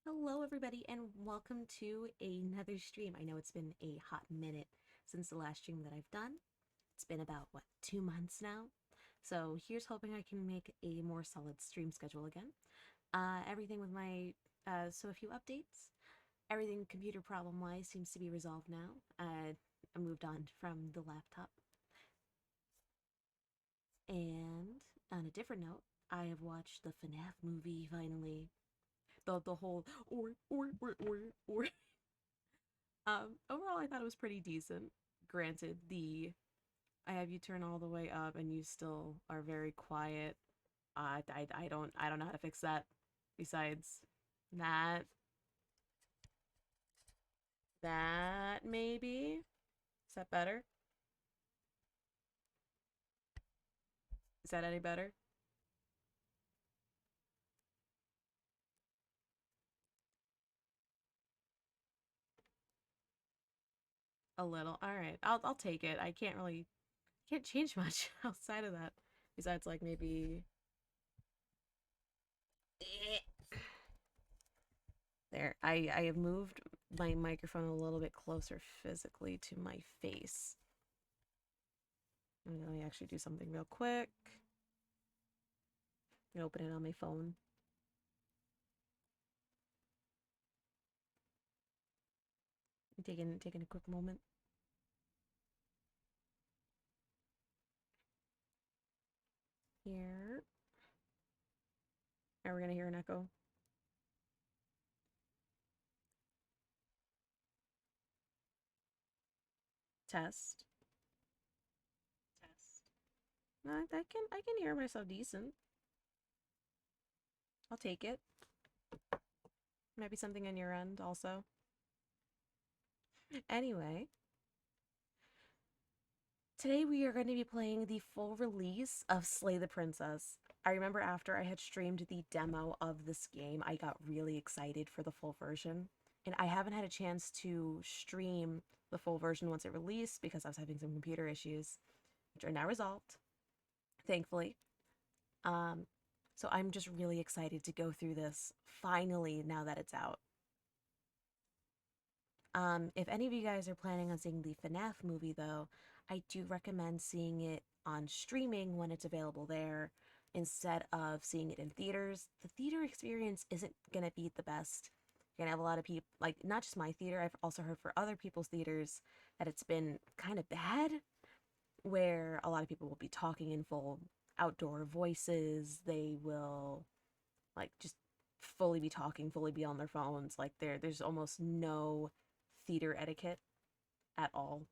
Hello, everybody, and welcome to another stream. I know it's been a hot minute since the last stream that I've done. It's been about, what, 2 months now? So here's hoping I can make a more solid stream schedule again. Everything with so a few updates. Everything computer problem-wise seems to be resolved now. I moved on from the laptop. And on a different note, I have watched the FNAF movie finally. The whole or overall, I thought it was pretty decent. Granted, the I have you turn all the way up and you still are very quiet. I don't know how to fix that. Besides that, that maybe is that better? Is that any better? A little. All right, I'll take it. I can't change much outside of that. Besides, like maybe there. I have moved my microphone a little bit closer physically to my face. Let me actually do something real quick. I open it on my phone. Taking a quick moment. Here. Are we gonna hear an echo? Test. Test. No, I can hear myself decent. I'll take it. Might be something on your end also. Anyway, today we are going to be playing the full release of Slay the Princess. I remember after I had streamed the demo of this game, I got really excited for the full version. And I haven't had a chance to stream the full version once it released because I was having some computer issues, which are now resolved, thankfully. Um, so I'm just really excited to go through this finally now that it's out. If any of you guys are planning on seeing the FNAF movie, though, I do recommend seeing it on streaming when it's available there instead of seeing it in theaters. The theater experience isn't gonna be the best. You're gonna have a lot of people, like, not just my theater, I've also heard for other people's theaters that it's been kind of bad, where a lot of people will be talking in full outdoor voices. They will, like, just fully be talking, fully be on their phones. Like, there's almost no theater etiquette at all.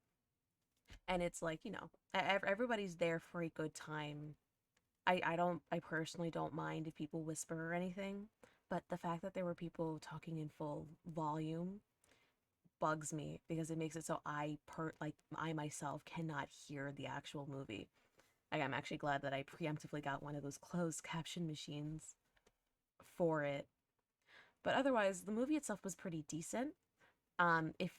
And it's like, everybody's there for a good time. I personally don't mind if people whisper or anything, but the fact that there were people talking in full volume bugs me because it makes it so I myself cannot hear the actual movie. Like, I'm actually glad that I preemptively got one of those closed caption machines for it. But otherwise, the movie itself was pretty decent. If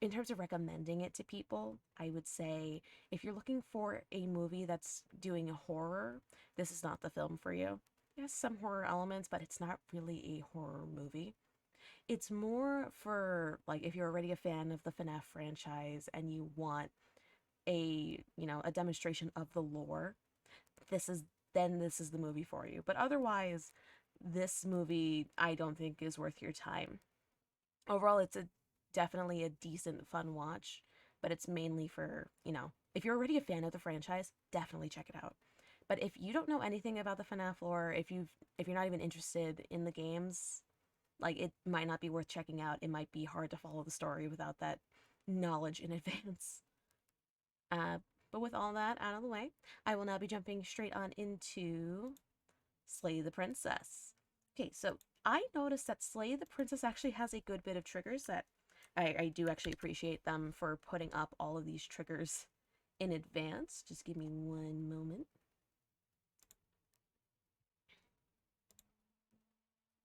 in terms of recommending it to people, I would say if you're looking for a movie that's doing a horror, this is not the film for you. It has some horror elements, but it's not really a horror movie. It's more for, like, if you're already a fan of the FNAF franchise and you want a demonstration of the lore, this is this is the movie for you. But otherwise, this movie I don't think is worth your time. Overall, it's a definitely a decent fun watch, but it's mainly for, if you're already a fan of the franchise, definitely check it out. But if you don't know anything about the FNAF lore, if you're not even interested in the games, like, it might not be worth checking out. It might be hard to follow the story without that knowledge in advance. Uh, but with all that out of the way, I will now be jumping straight on into Slay the Princess. Okay, so I noticed that Slay the Princess actually has a good bit of triggers that I do actually appreciate them for putting up all of these triggers in advance. Just give me one moment.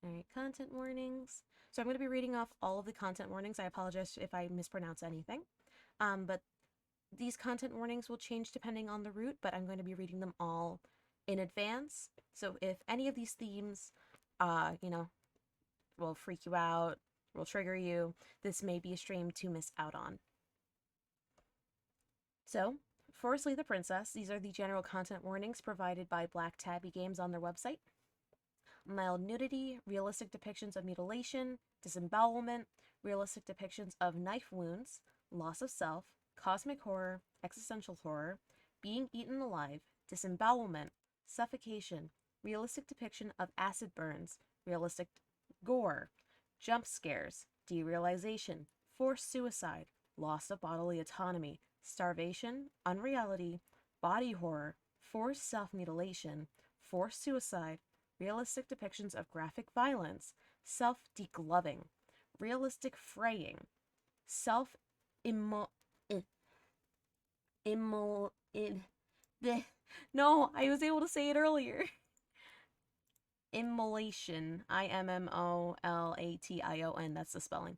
All right, content warnings. So I'm going to be reading off all of the content warnings. I apologize if I mispronounce anything. But these content warnings will change depending on the route, but I'm going to be reading them all in advance. So if any of these themes, uh, you know, will freak you out, will trigger you, this may be a stream to miss out on. So, for Slay the Princess, these are the general content warnings provided by Black Tabby Games on their website. Mild nudity, realistic depictions of mutilation, disembowelment, realistic depictions of knife wounds, loss of self, cosmic horror, existential horror, being eaten alive, disembowelment, suffocation, realistic depiction of acid burns, realistic gore, jump scares, derealization, forced suicide, loss of bodily autonomy, starvation, unreality, body horror, forced self-mutilation, forced suicide, realistic depictions of graphic violence, self-degloving, realistic fraying, self-immo... Immol... No, I was able to say it earlier. Immolation. Immolation. That's the spelling.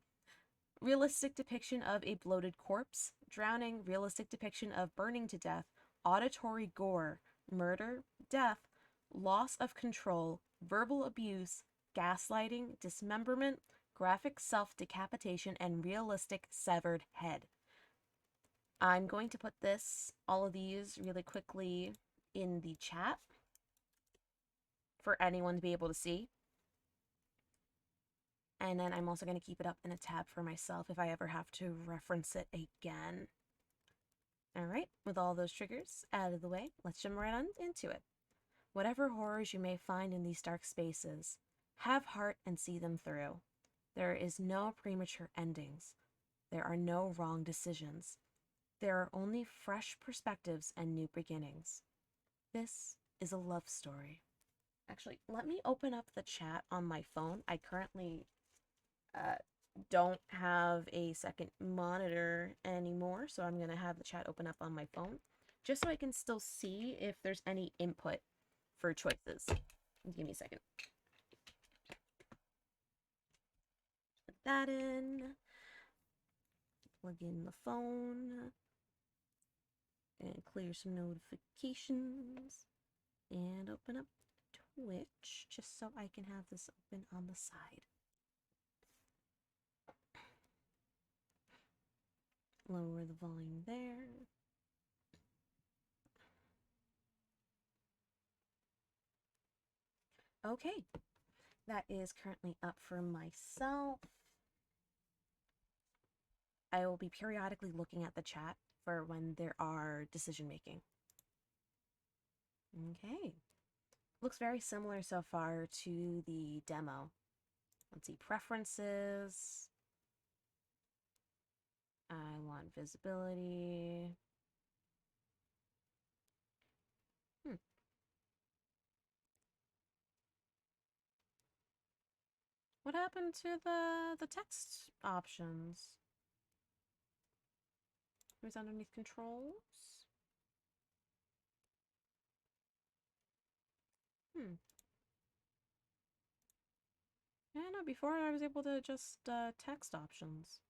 Realistic depiction of a bloated corpse, drowning, realistic depiction of burning to death, auditory gore, murder, death, loss of control, verbal abuse, gaslighting, dismemberment, graphic self-decapitation, and realistic severed head. I'm going to put all of these really quickly in the chat for anyone to be able to see. And then I'm also going to keep it up in a tab for myself if I ever have to reference it again. Alright, with all those triggers out of the way, let's jump right on into it. Whatever horrors you may find in these dark spaces, have heart and see them through. There is no premature endings. There are no wrong decisions. There are only fresh perspectives and new beginnings. This is a love story. Actually, let me open up the chat on my phone. I currently don't have a second monitor anymore, so I'm going to have the chat open up on my phone just so I can still see if there's any input for choices. Give me a second. Put that in. Plug in the phone. And clear some notifications. And open up Twitch just so I can have this open on the side. Lower the volume there. Okay, that is currently up for myself. I will be periodically looking at the chat for when there are decision making. Okay, looks very similar so far to the demo. Let's see, preferences. I want visibility. What happened to the text options? It was underneath controls. Yeah, no, before I was able to just text options.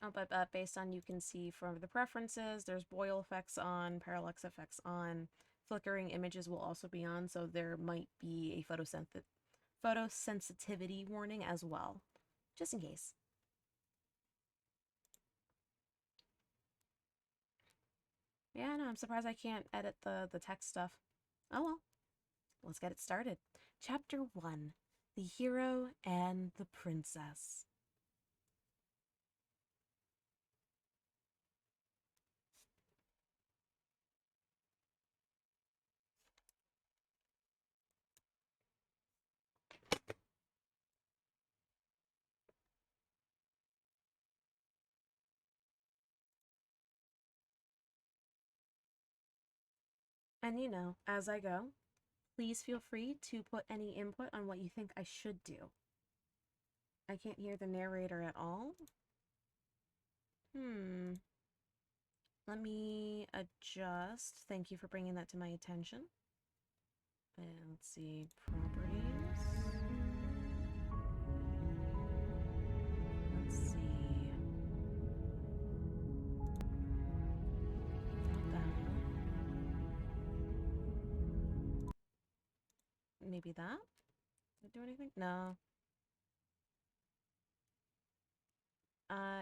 Oh, but based on, you can see from the preferences, there's boil effects on, parallax effects on, flickering images will also be on, so there might be a photosensitivity warning as well, just in case. Yeah, no, I'm surprised I can't edit the text stuff. Oh well, let's get it started. Chapter 1, The Hero and the Princess. And you know, as I go, please feel free to put any input on what you think I should do. I can't hear the narrator at all. Let me adjust. Thank you for bringing that to my attention. And let's see, properties. Let's see. Not that one. maybe that? Did it do anything? No.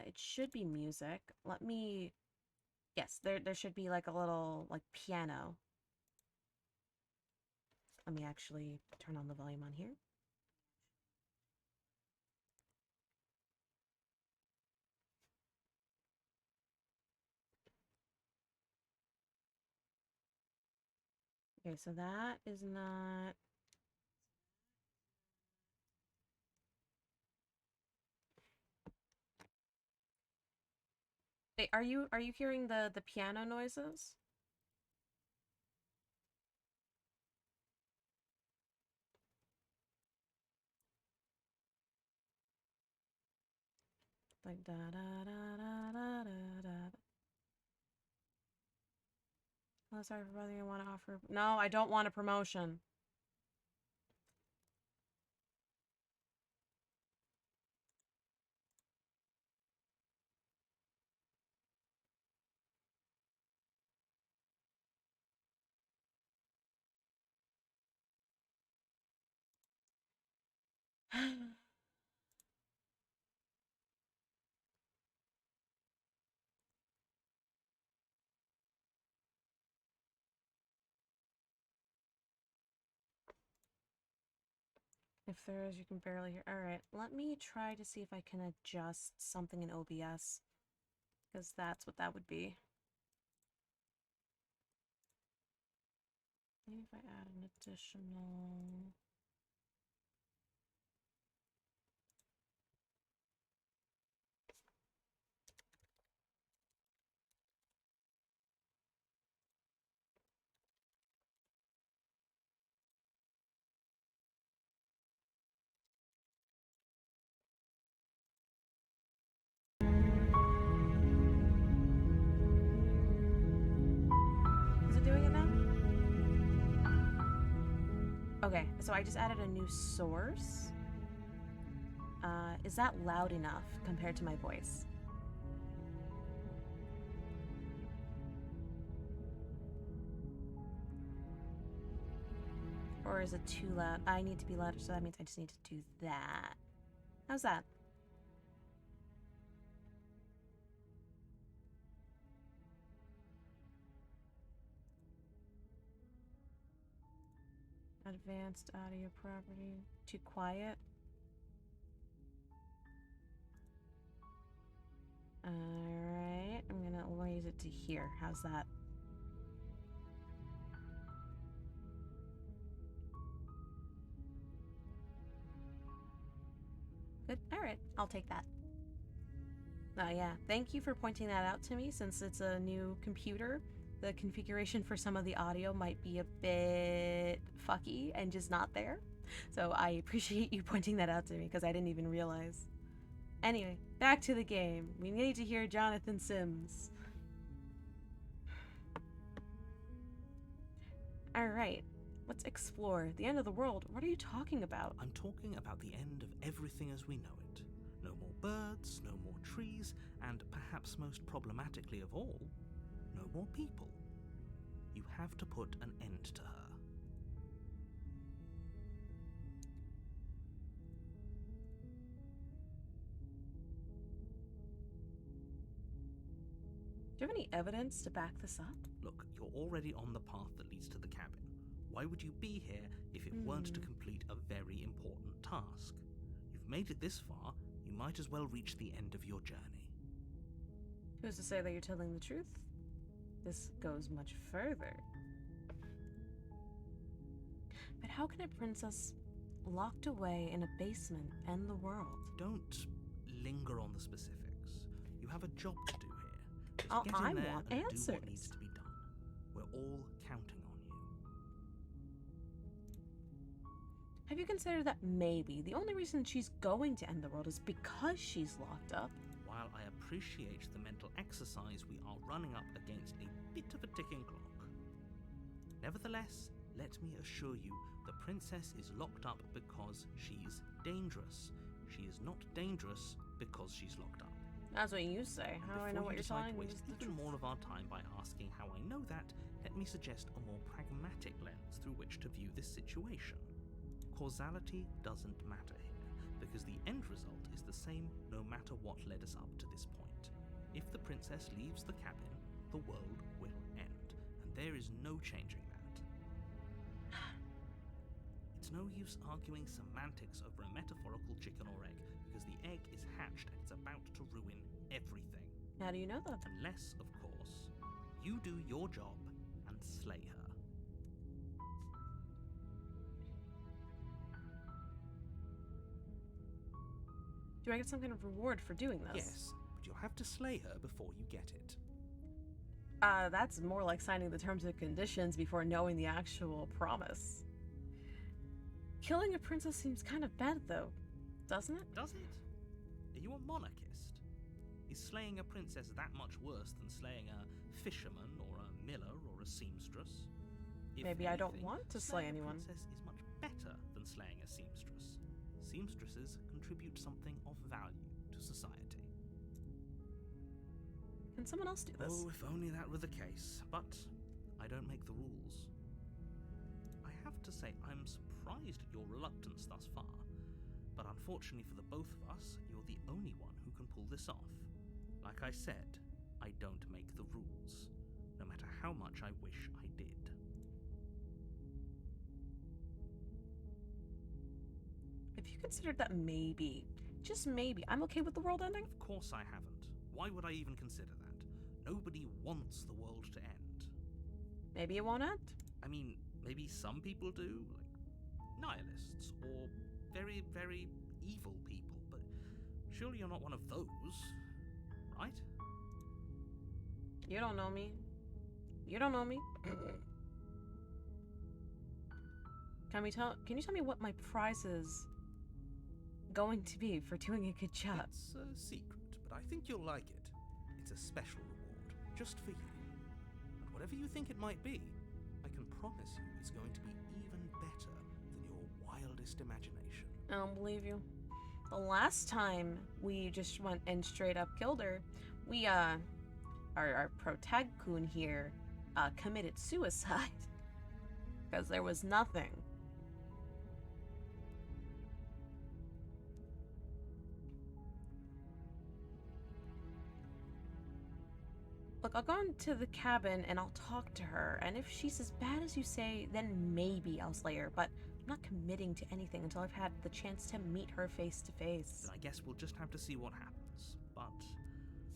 It should be music. Let me... Yes, there should be like a little, like, piano. Let me actually turn on the volume on here. Okay, so that is not... Hey, are you hearing the piano noises? Like da da da da da da da. Oh, sorry for bothering you. Want to offer? No, I don't want a promotion. If there is, you can barely hear. All right, let me try to see if I can adjust something in OBS, because that's what that would be. Maybe if I add an additional... Is it doing it now? Okay, so I just added a new source. Is that loud enough compared to my voice? Or is it too loud? I need to be louder, so that means I just need to do that. How's that? Advanced audio property. Too quiet? Alright, I'm gonna raise it to here. How's that? Good. Alright, I'll take that. Yeah, thank you for pointing that out to me. Since it's a new computer, the configuration for some of the audio might be a bit fucky and just not there. So I appreciate you pointing that out to me because I didn't even realize. Anyway, back to the game. We need to hear Jonathan Sims. Alright, let's explore. The end of the world? What are you talking about? I'm talking about the end of everything as we know it. No more birds, no more trees, and perhaps most problematically of all, no more people. You have to put an end to her. Do you have any evidence to back this up? Look, you're already on the path that leads to the cabin. Why would you be here if it weren't to complete a very important task? You've made it this far, you might as well reach the end of your journey. Who's to say that you're telling the truth? This goes much further. But how can a princess locked away in a basement end the world? Don't linger on the specifics. You have a job to do here. Just get I in there want and answers. do what needs to be done. We're all counting on you. Have you considered that maybe the only reason she's going to end the world is because she's locked up? While I appreciate the mental exercise, we are running up against a bit of a ticking clock. Nevertheless, let me assure you, the princess is locked up because she's dangerous. She is not dangerous because she's locked up. That's what you say. How do I know what you're telling me? Before you decide to waste even more of our time by asking how I know that, let me suggest a more pragmatic lens through which to view this situation. Causality doesn't matter here, because the end result is the same no matter what led us up to this point. If the princess leaves the cabin, the world will end, and there is no changing that. It's no use arguing semantics over a metaphorical chicken or egg, because the egg is hatched and it's about to ruin everything. How do you know that? Unless, of course, you do your job and slay her. Do I get some kind of reward for doing this? Yes, but you'll have to slay her before you get it. That's more like signing the terms and conditions before knowing the actual promise. Killing a princess seems kind of bad, though, doesn't it? Does it? Are you a monarchist? Is slaying a princess that much worse than slaying a fisherman or a miller or a seamstress? If Maybe I don't anything, want to slay slaying anyone. A princess is much better than slaying a seamstress. Seamstresses contribute something of value to society. Can someone else do this? Oh, if only that were the case. But I don't make the rules. I have to say, I'm surprised at your reluctance thus far. But unfortunately for the both of us, you're the only one who can pull this off. Like I said, I don't make the rules, no matter how much I wish I did. If you considered that maybe, just maybe, I'm okay with the world ending? Of course I haven't. Why would I even consider that? Nobody wants the world to end. Maybe it won't end? I mean, maybe some people do, like nihilists, or very, very evil people, but surely you're not one of those, right? You don't know me. You don't know me. Can you tell me what my prize is going to be for doing a good job? It's a secret, but I think you'll like it. It's a special reward, just for you. And whatever you think it might be, I can promise you it's going to be even better than your wildest imagination. I don't believe you. The last time we just went and straight up killed her, we, our protag-kun here, committed suicide. Because there was nothing. Look, I'll go into the cabin and I'll talk to her, and if she's as bad as you say, then maybe I'll slay her, but I'm not committing to anything until I've had the chance to meet her face to face. Then I guess we'll just have to see what happens. But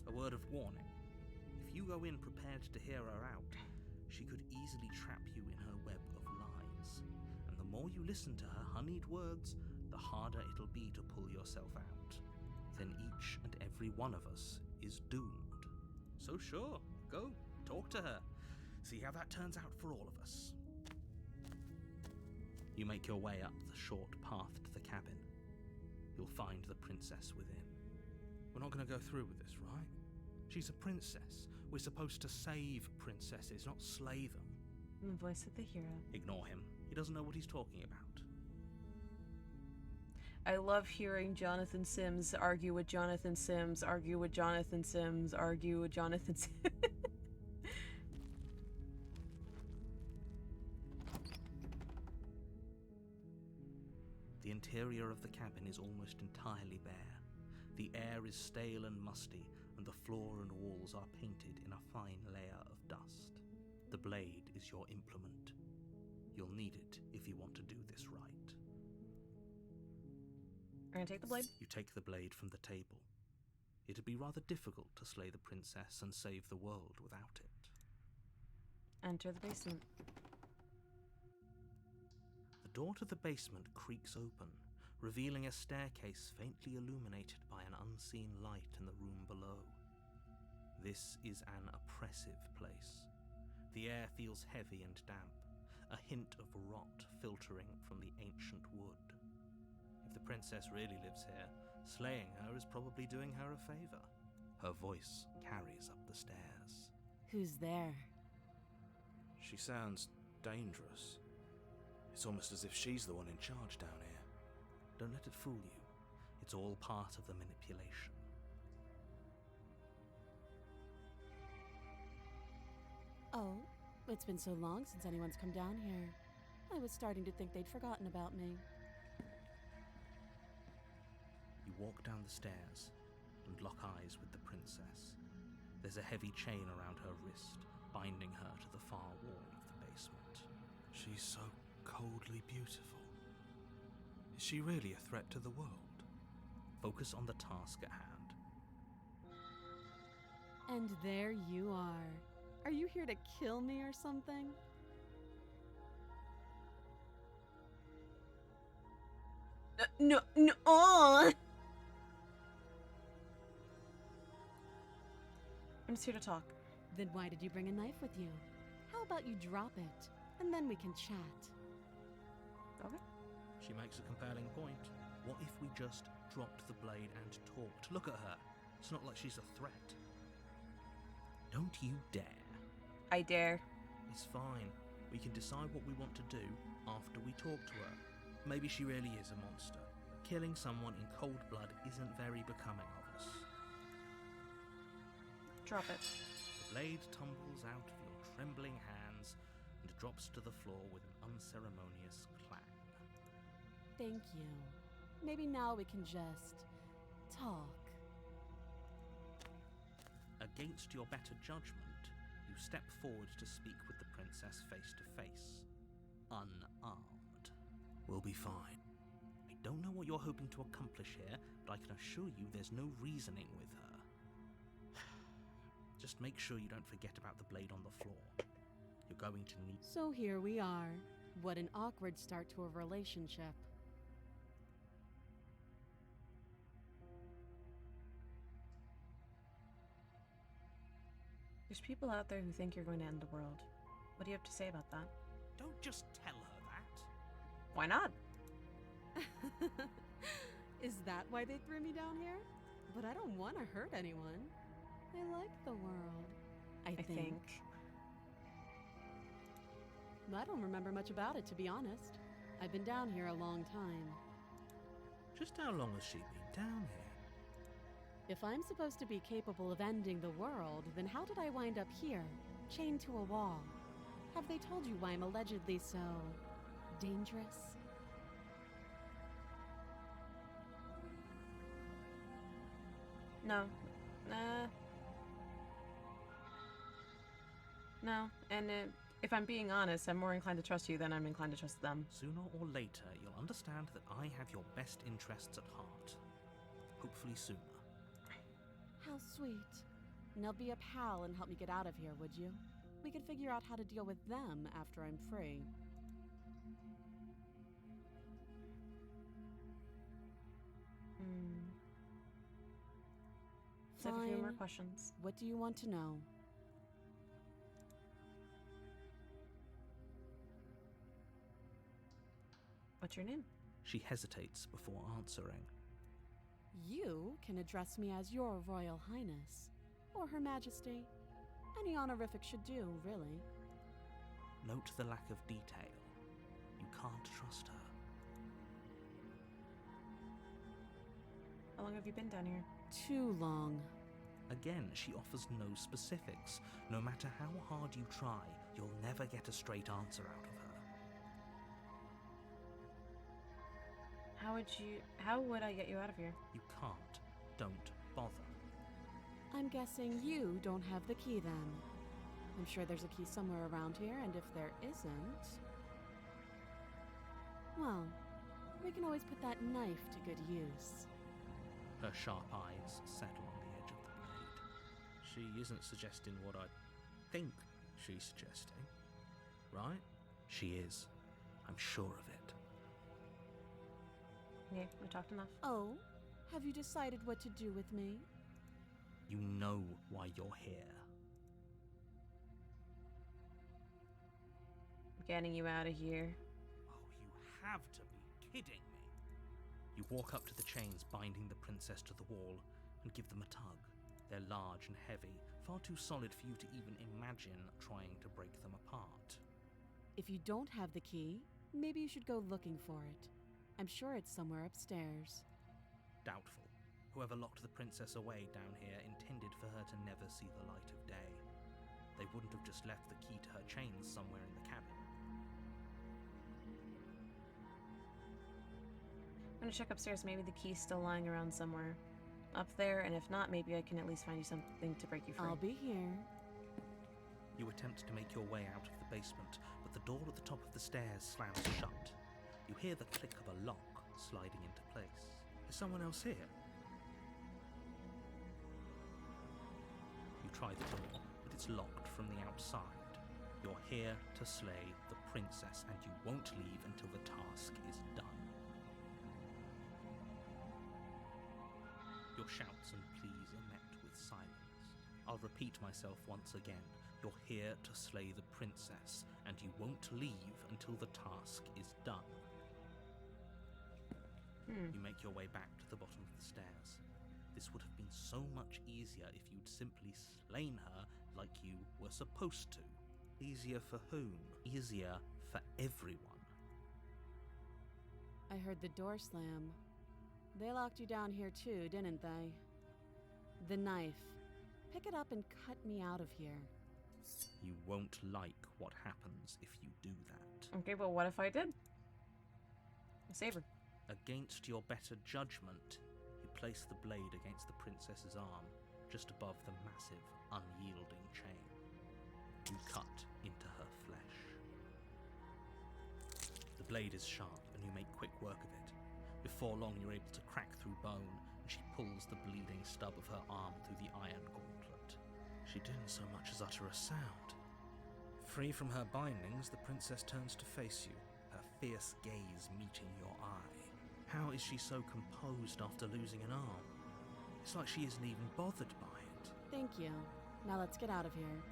a word of warning. If you go in prepared to hear her out, she could easily trap you in her web of lies. And the more you listen to her honeyed words, the harder it'll be to pull yourself out. Then each and every one of us is doomed. So sure, go, talk to her. See how that turns out for all of us. You make your way up the short path to the cabin. You'll find the princess within. We're not going to go through with this, right? She's a princess. We're supposed to save princesses, not slay them. The voice of the hero. Ignore him. He doesn't know what he's talking about. I love hearing Jonathan Sims argue with Jonathan Sims, argue with Jonathan Sims, argue with Jonathan Sims. The interior of the cabin is almost entirely bare. The air is stale and musty, and the floor and walls are painted in a fine layer of dust. The blade is your implement. You'll need it if you want to do this right. We're gonna take the blade? You take the blade from the table. It'd be rather difficult to slay the princess and save the world without it. Enter the basement. The door to the basement creaks open, revealing a staircase faintly illuminated by an unseen light in the room below. This is an oppressive place. The air feels heavy and damp, a hint of rot filtering from the ancient wood. If the princess really lives here, slaying her is probably doing her a favor. Her voice carries up the stairs. Who's there? She sounds dangerous. It's almost as if she's the one in charge down here. Don't let it fool you. It's all part of the manipulation. Oh, it's been so long since anyone's come down here. I was starting to think they'd forgotten about me. walk down the stairs and lock eyes with the princess. There's a heavy chain around her wrist, binding her to the far wall of the basement. She's so coldly beautiful. Is she really a threat to the world? Focus on the task at hand. And there you are. Are you here to kill me or something? No, no, oh! I'm just here to talk. Then why did you bring a knife with you? How about you drop it, and then we can chat? Okay. She makes a compelling point. What if we just dropped the blade and talked? Look at her. It's not like she's a threat. Don't you dare. I dare. It's fine. We can decide what we want to do after we talk to her. Maybe she really is a monster. Killing someone in cold blood isn't very becoming of us. Drop it. The blade tumbles out of your trembling hands and drops to the floor with an unceremonious clang. Thank you. Maybe now we can just talk. Against your better judgment, you step forward to speak with the princess face to face, unarmed. We'll be fine. I don't know what you're hoping to accomplish here, but I can assure you there's no reasoning with her. Just make sure you don't forget about the blade on the floor. You're going to need... So here we are. What an awkward start to a relationship. There's people out there who think you're going to end the world. What do you have to say about that? Don't just tell her that. Why not? Is that why they threw me down here? But I don't want to hurt anyone. I like the world. I think. I don't remember much about it, to be honest. I've been down here a long time. Just how long has she been down here? If I'm supposed to be capable of ending the world, then how did I wind up here, chained to a wall? Have they told you why I'm allegedly so dangerous? No. No. And if I'm being honest, I'm more inclined to trust you than I'm inclined to trust them. Sooner or later, you'll understand that I have your best interests at heart. Hopefully sooner. How sweet. Now be a pal and help me get out of here, would you? We could figure out how to deal with them after I'm free. Let's have a few more Fine. questions. What do you want to know? What's your name? She hesitates before answering. You can address me as Your Royal Highness, or Her Majesty. Any honorific should do, really. Note the lack of detail. You can't trust her. How long have you been down here? Too long. Again, she offers no specifics. No matter how hard you try, you'll never get a straight answer out of her. How would I get you out of here? You can't. Don't bother. I'm guessing you don't have the key then. I'm sure there's a key somewhere around here, and if there isn't... well, we can always put that knife to good use. Her sharp eyes settle on the edge of the blade. She isn't suggesting what I think she's suggesting, right? She is. I'm sure of it. Okay, we talked enough. Oh, have you decided what to do with me? You know why you're here. Getting you out of here. Oh, you have to be kidding me. You walk up to the chains binding the princess to the wall and give them a tug. They're large and heavy, far too solid for you to even imagine trying to break them apart. If you don't have the key, maybe you should go looking for it. I'm sure it's somewhere upstairs. Doubtful. Whoever locked the princess away down here intended for her to never see the light of day. They wouldn't have just left the key to her chains somewhere in the cabin. I'm gonna check upstairs. Maybe the key's still lying around somewhere up there, and if not, maybe I can at least find you something to break you free. I'll be here. You attempt to make your way out of the basement, but the door at the top of the stairs slams shut. You hear the click of a lock sliding into place. Is someone else here? You try the door, but it's locked from the outside. You're here to slay the princess, and you won't leave until the task is done. Your shouts and pleas are met with silence. I'll repeat myself once again. You're here to slay the princess, and you won't leave until the task is done. You make your way back to the bottom of the stairs. This would have been so much easier if you'd simply slain her like you were supposed to. Easier for whom? Easier for everyone. I heard the door slam. They locked you down here too, didn't they? The knife. Pick it up and cut me out of here. You won't like what happens if you do that. Okay, but what if I did? Save her. Against your better judgment, you place the blade against the princess's arm, just above the massive, unyielding chain. You cut into her flesh. The blade is sharp, and you make quick work of it. Before long, you're able to crack through bone, and she pulls the bleeding stub of her arm through the iron gauntlet. She didn't so much as utter a sound. Free from her bindings, the princess turns to face you, her fierce gaze meeting your eye. How is she so composed after losing an arm? It's like she isn't even bothered by it. Thank you. Now let's get out of here.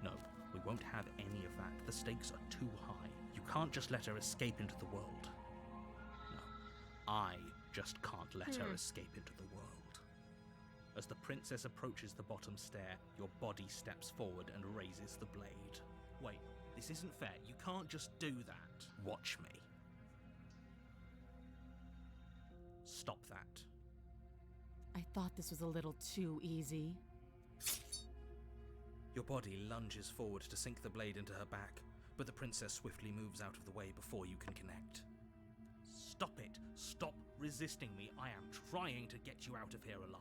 No, we won't have any of that. The stakes are too high. You can't just let her escape into the world. No, I just can't let her escape into the world. As the princess approaches the bottom stair, your body steps forward and raises the blade. Wait, this isn't fair. You can't just do that. Watch me. Stop that. I thought this was a little too easy. Your body lunges forward to sink the blade into her back, but the princess swiftly moves out of the way before you can connect. Stop it! Stop resisting me! I am trying to get you out of here alive.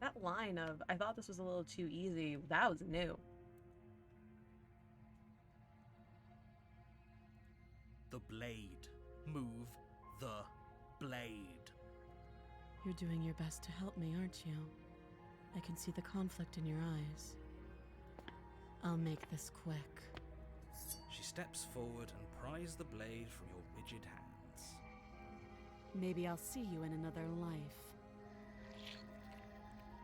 That line of, I thought this was a little too easy, that was new. The blade. Move the blade. You're doing your best to help me, aren't you? I can see the conflict in your eyes. I'll make this quick. She steps forward and pries the blade from your rigid hands. Maybe I'll see you in another life.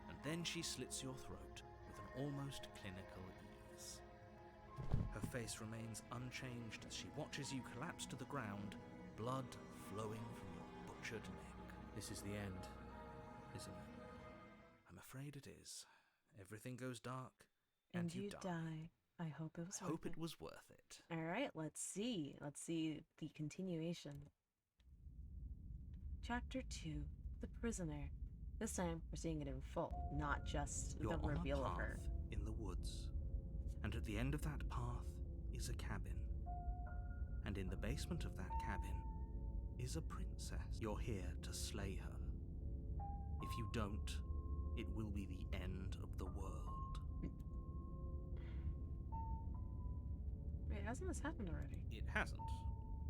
And then she slits your throat with an almost clinical ease. Her face remains unchanged as she watches you collapse to the ground, blood flowing from your butchered neck. This is the end, isn't it? I'm afraid it is. Everything goes dark, and you die. I hope it was I worth hope it. it was worth it. All right, let's see. Let's see the continuation. Chapter 2, The Prisoner. This time, we're seeing it in full, not just You're the on reveal a of path her. in the woods, and at the end of that path is a cabin. And in the basement of that cabin is a princess. You're here to slay her. If you don't, it will be the end of the world. Wait, hasn't this happened already? It hasn't.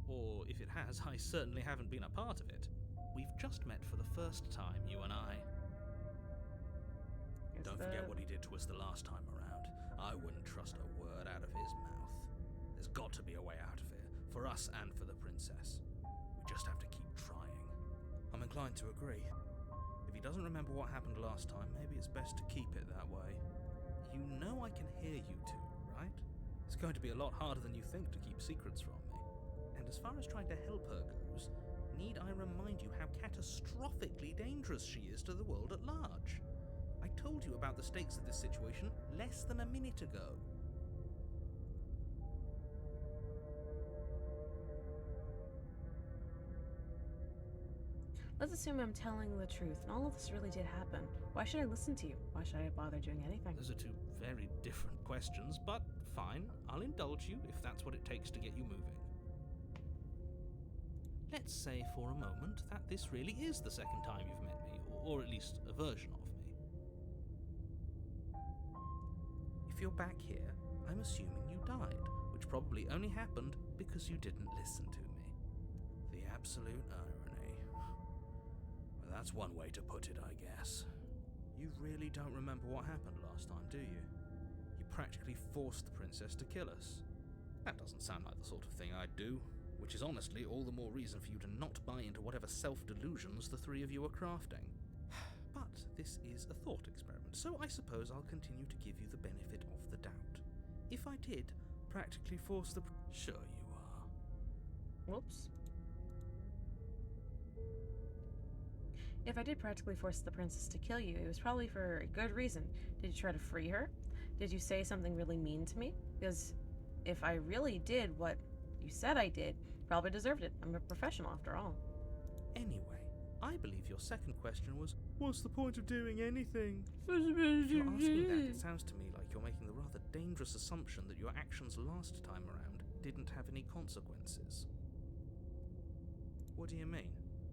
Or if it has, I certainly haven't been a part of it. We've just met for the first time, you and I. Don't forget what he did to us the last time around. I wouldn't trust a word out of his mouth. There's got to be a way out of here, for us and for the princess. We just have to keep trying. I'm inclined to agree. If he doesn't remember what happened last time, maybe it's best to keep it that way. You know I can hear you two, right? It's going to be a lot harder than you think to keep secrets from me. And as far as trying to help her goes, need I remind you how catastrophically dangerous she is to the world at large? I told you about the stakes of this situation less than a minute ago. Let's assume I'm telling the truth, and all of this really did happen. Why should I listen to you? Why should I bother doing anything? Those are two very different questions, but fine. I'll indulge you if that's what it takes to get you moving. let's say for a moment that this really is the second time you've met me, or at least a version of me. If you're back here, I'm assuming you died, which probably only happened because you didn't listen to me. The absolute irony. Well, that's one way to put it, I guess. You really don't remember what happened last time, do you? You practically forced the princess to kill us. That doesn't sound like the sort of thing I'd do, which is honestly all the more reason for you to not buy into whatever self-delusions the three of you are crafting. But this is a thought experiment, so I suppose I'll continue to give you the benefit of the doubt. If I did practically force the... Sure you are. Whoops. If I did practically force the princess to kill you, it was probably for a good reason. Did you try to free her? Did you say something really mean to me? Because if I really did what you said I did, probably deserved it. I'm a professional after all. Anyway, I believe your second question was, what's the point of doing anything? If If you're asking that, it sounds to me like you're making the rather dangerous assumption that your actions last time around didn't have any consequences. What do you mean?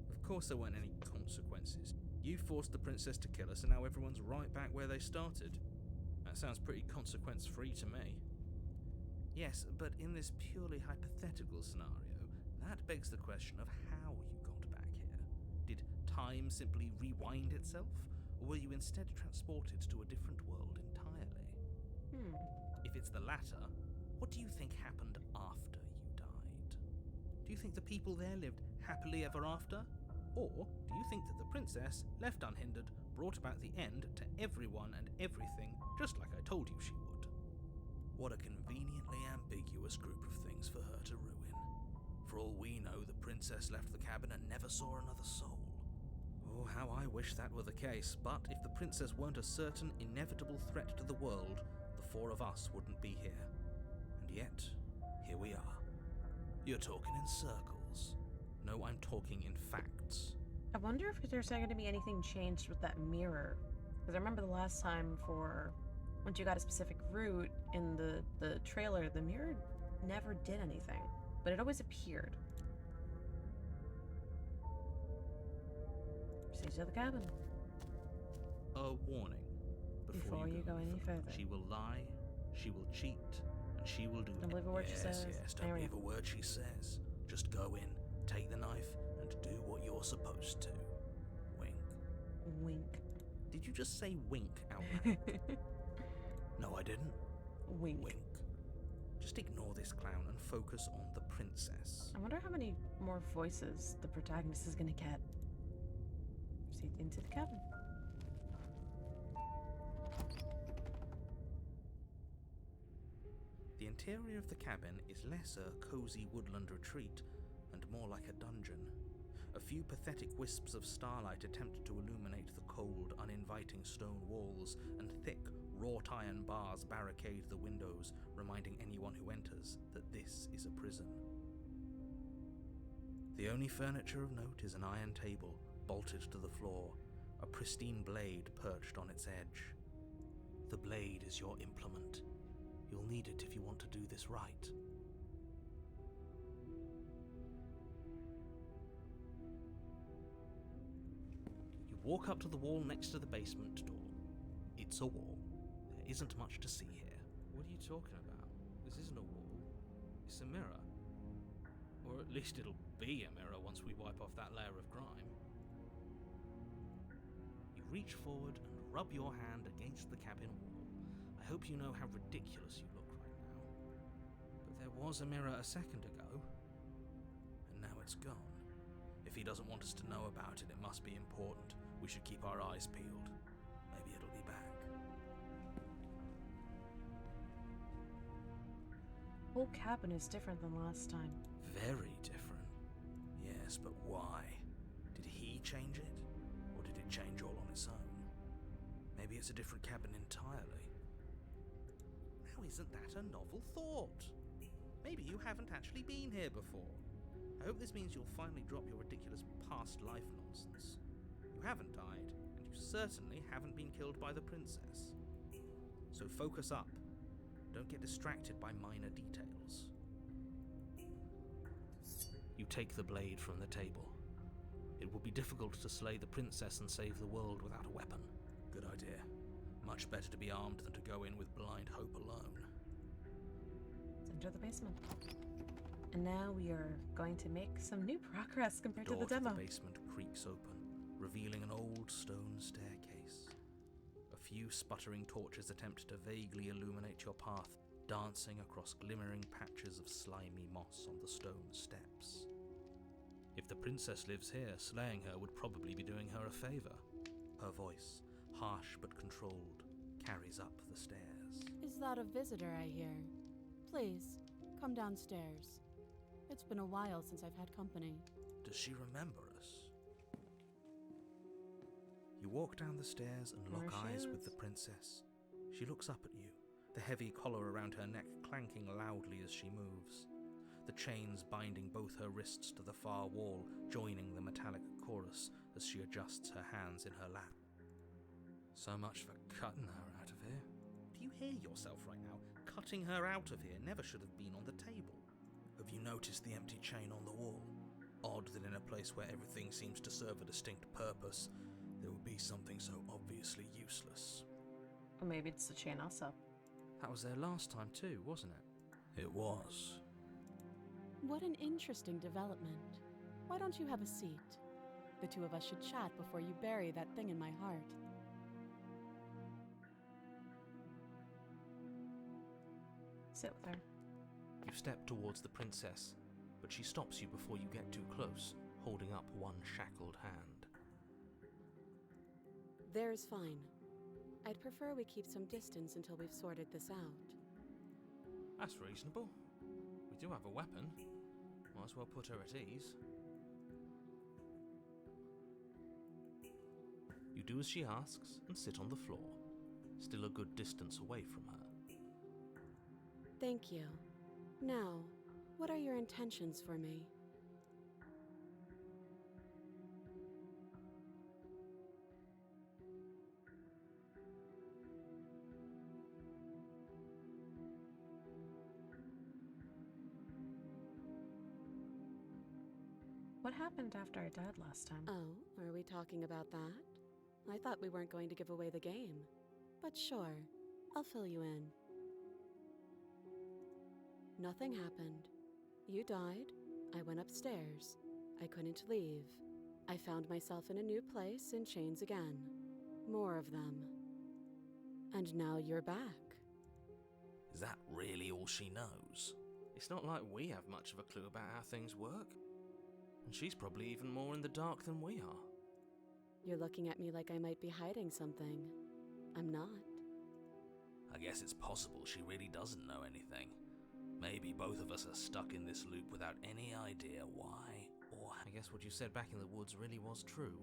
Of course there weren't any consequences. You forced the princess to kill us and now everyone's right back where they started. That sounds pretty consequence-free to me. Yes, but in this purely hypothetical scenario, that begs the question of how you got back here. Did time simply rewind itself, or were you instead transported to a different world entirely? If it's the latter, what do you think happened after you died? Do you think the people there lived happily ever after? Or do you think that the princess, left unhindered, brought about the end to everyone and everything, just like I told you she would? What a conveniently ambiguous group of things for her to ruin. For all we know, the princess left the cabin and never saw another soul. Oh, how I wish that were the case, but if the princess weren't a certain, inevitable threat to the world, the four of us wouldn't be here. And yet, here we are. You're talking in circles. No, I'm talking in facts. I wonder if there's going to be anything changed with that mirror. Because I remember the last time once you got a specific route in the trailer, the mirror never did anything. But it always appeared. Proceed to the cabin. A warning. Before you go any further. She will lie, she will cheat, and she will do Don't believe a word she says. Yes, There don't we believe go. a word she says. Just go in, take the knife, and do what you're supposed to. Wink. Wink. Did you just say wink out loud? No, I didn't. Wink. Wink. Just ignore this clown and focus on the princess. I wonder how many more voices the protagonist is going to get. Proceed into the cabin. The interior of the cabin is less a cozy woodland retreat and more like a dungeon. A few pathetic wisps of starlight attempt to illuminate the cold, uninviting stone walls, and thick, wrought iron bars barricade the windows, reminding anyone who enters that this is a prison. The only furniture of note is an iron table, bolted to the floor, a pristine blade perched on its edge. The blade is your implement. You'll need it if you want to do this right. You walk up to the wall next to the basement door. It's a wall. There isn't much to see here. What are you talking about? This isn't a wall. It's a mirror. Or at least it'll be a mirror once we wipe off that layer of grime. You reach forward and rub your hand against the cabin wall. I hope you know how ridiculous you look right now. But there was a mirror a second ago. And now it's gone. If he doesn't want us to know about it, it must be important. We should keep our eyes peeled. Maybe it'll be back. Whole cabin is different than last time. Very different. Yes, but why? Did he change it? Or did it change all on its own? Maybe it's a different cabin entirely. Now isn't that a novel thought? Maybe you haven't actually been here before. I hope this means you'll finally drop your ridiculous past life nonsense. You haven't died, and you certainly haven't been killed by the princess. So focus up. Don't get distracted by minor details. You take the blade from the table. It would be difficult to slay the princess and save the world without a weapon. Good idea. Much better to be armed than to go in with blind hope alone. Let's enter the basement. And now we are going to make some new progress compared to Door the demo. the basement creaks open, revealing an old stone staircase. A few sputtering torches attempt to vaguely illuminate your path, dancing across glimmering patches of slimy moss on the stone steps. If the princess lives here, slaying her would probably be doing her a favor. Her voice, harsh but controlled, carries up the stairs. Is that a visitor I hear? Please, come downstairs. It's been a while since I've had company. Does she remember us? You walk down the stairs and lock There she eyes is. with the princess. She looks up at you, the heavy collar around her neck clanking loudly as she moves. The chains binding both her wrists to the far wall, joining the metallic chorus as she adjusts her hands in her lap. So much for cutting her out of here. Do you hear yourself right now? Cutting her out of here never should have been on the table. Have you noticed the empty chain on the wall? Odd that in a place where everything seems to serve a distinct purpose, there would be something so obviously useless. Or maybe it's the chain also. That was there last time too, wasn't it? It was. What an interesting development. Why don't you have a seat? The two of us should chat before you bury that thing in my heart. Sit with her. You step towards the princess, but she stops you before you get too close, holding up one shackled hand. There's fine. I'd prefer we keep some distance until we've sorted this out. That's reasonable. We do have a weapon. Might as well put her at ease. You do as she asks and sit on the floor, still a good distance away from her. Thank you. Now, what are your intentions for me? What happened after I died last time? Oh, are we talking about that? I thought we weren't going to give away the game. But sure, I'll fill you in. Nothing happened. You died. I went upstairs. I couldn't leave. I found myself in a new place in chains again. More of them. And now you're back. Is that really all she knows? It's not like we have much of a clue about how things work. And she's probably even more in the dark than we are. You're looking at me like I might be hiding something. I'm not. I guess it's possible she really doesn't know anything. Maybe both of us are stuck in this loop without any idea why or I guess what you said back in the woods really was true.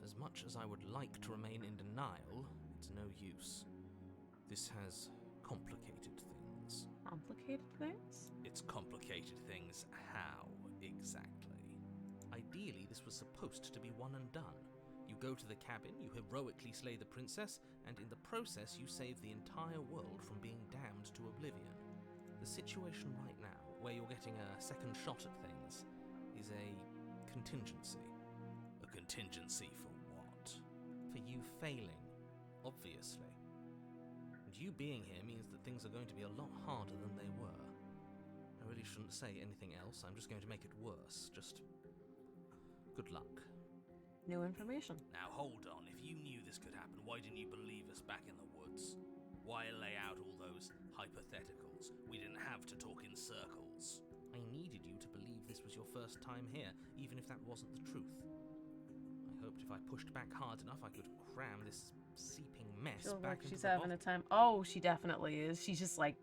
As much as I would like to remain in denial, it's no use. This has complicated things. Complicated things? It's complicated things. How exactly? Ideally, this was supposed to be one and done. You go to the cabin, you heroically slay the princess, and in the process you save the entire world from being damned to oblivion. The situation right now, where you're getting a second shot at things, is a contingency. A contingency for what? For you failing, obviously. And you being here means that things are going to be a lot harder than they were. I really shouldn't say anything else, I'm just going to make it worse. Just good luck. New information. Now hold on, if you knew this could happen, why didn't you believe us back in the woods? Why lay out all those hypotheticals? We didn't have to talk in circles. I needed you to believe this was your first time here, even if that wasn't the truth. I hoped if I pushed back hard enough I could cram this seeping mess She looks back like into she's the having a time. Oh, she definitely is. She's just like...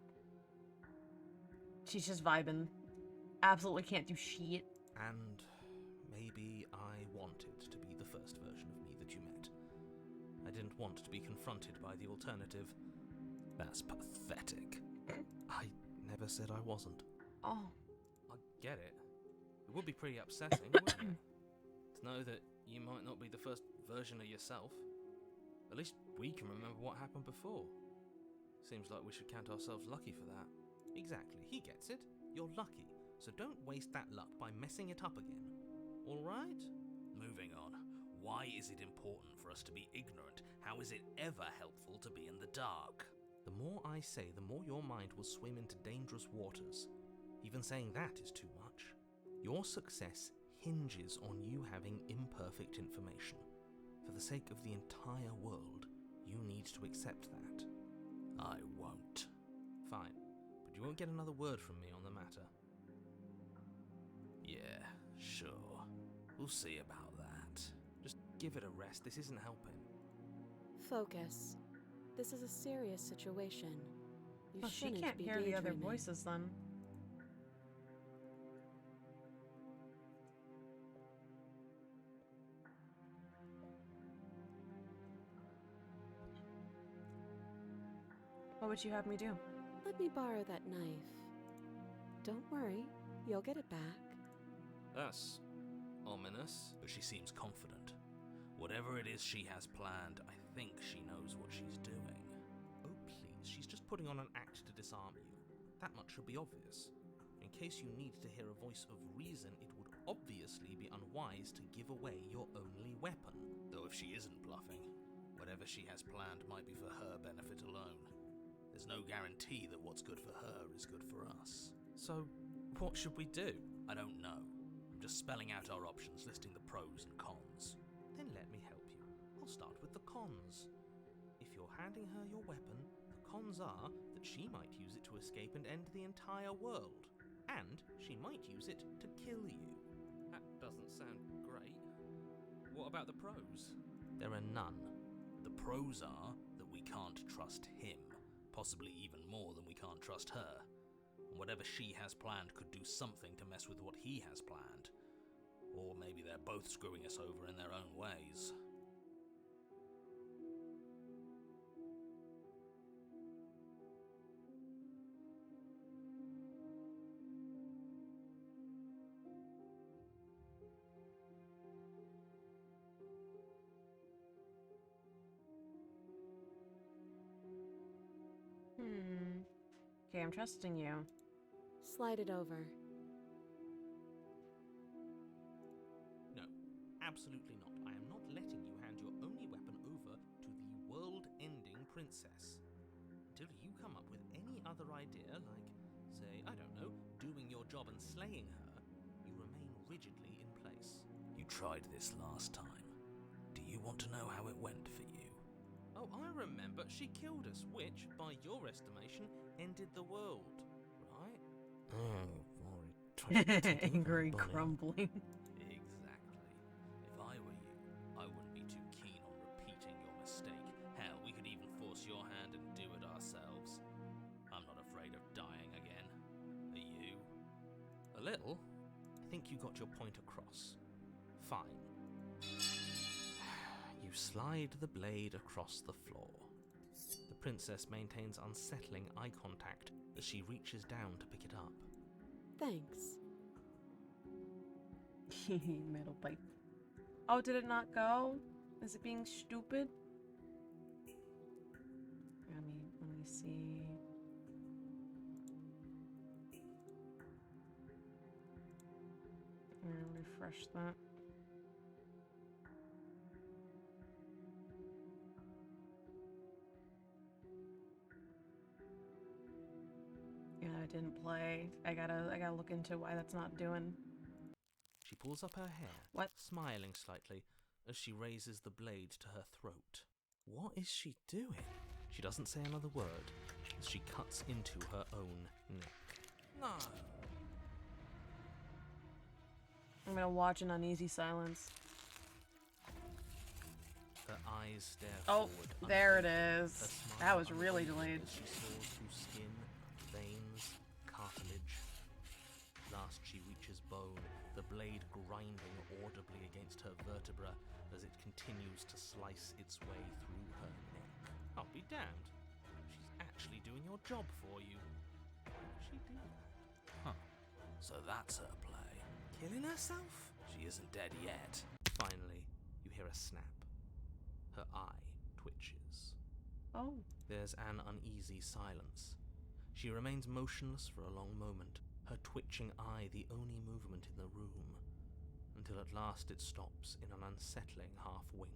She's just vibing. Absolutely can't do shit. And maybe I wanted to be the first version of me that you met. I didn't want to be confronted by the alternative. That's pathetic. I never said I wasn't. Oh. I get it. It would be pretty upsetting, wouldn't it? To know that you might not be the first version of yourself. At least we can remember what happened before. Seems like we should count ourselves lucky for that. Exactly, he gets it. You're lucky. so don't waste that luck by messing it up again. Alright? Moving on. Why is it important for us to be ignorant? How is it ever helpful to be in the dark? The more I say, the more your mind will swim into dangerous waters. Even saying that is too much. Your success hinges on you having imperfect information. For the sake of the entire world, you need to accept that. I won't. Fine, but you won't get another word from me on the matter. Yeah, sure. We'll see about that. Just give it a rest, this isn't helping. Focus. This is a serious situation. You Well, she shouldn't can't be hear the other daydreaming. voices then. What would you have me do? Let me borrow that knife. Don't worry, you'll get it back. That's ominous. But she seems confident. Whatever it is she has planned, I think she knows what she's doing. Oh please, she's just putting on an act to disarm you. That much should be obvious. In case you need to hear a voice of reason, it would obviously be unwise to give away your only weapon. Though if she isn't bluffing, whatever she has planned might be for her benefit alone. There's no guarantee that what's good for her is good for us. So, what should we do? I don't know. I'm just spelling out our options, listing the pros and cons. Then let me help you. I'll start with the cons. If you're handing her your weapon, the cons are that she might use it to escape and end the entire world. And she might use it to kill you. That doesn't sound great. What about the pros? There are none. The pros are that we can't trust him, possibly even more than we can't trust her. And whatever she has planned could do something to mess with what he has planned. Or maybe they're both screwing us over in their own ways. Okay, I'm trusting you. Slide it over. No, absolutely not. I am not letting you hand your only weapon over to the world-ending princess. Until you come up with any other idea, like, say, I don't know, doing your job and slaying her, you remain rigidly in place. You tried this last time. Do you want to know how it went for you? Oh, I remember. She killed us, which, by your estimation, ended the world, right? Angry crumbling. Exactly. If I were you, I wouldn't be too keen on repeating your mistake. Hell, we could even force your hand and do it ourselves. I'm not afraid of dying again. Are you? A little. I think you got your point across. Fine. You slide the blade across the floor. The princess maintains unsettling eye contact as she reaches down to pick it up. Thanks. Metal pipe. Oh, did it not go? Is it being stupid? Let me see. I'm gonna refresh that. Yeah, it didn't play. I gotta look into why that's not doing. She pulls up her hair, What? smiling slightly as she raises the blade to her throat. What is she doing? She doesn't say another word as she cuts into her own neck. No. I'm gonna watch an uneasy silence. Her eyes stare Oh, forward. there it unblinking, is. her smile That was really unwavering delayed. as she saws through skin, veins, cartilage. Last she reaches bone, the blade grinding audibly against her vertebra as it continues to slice its way through her neck. I'll be damned. She's actually doing your job for you. Why would she do that? So that's her play. Killing herself? She isn't dead yet. Finally, you hear a snap. Her eye twitches. Oh. There's an uneasy silence. She remains motionless for a long moment, her twitching eye the only movement in the room, until at last it stops in an unsettling half-wink.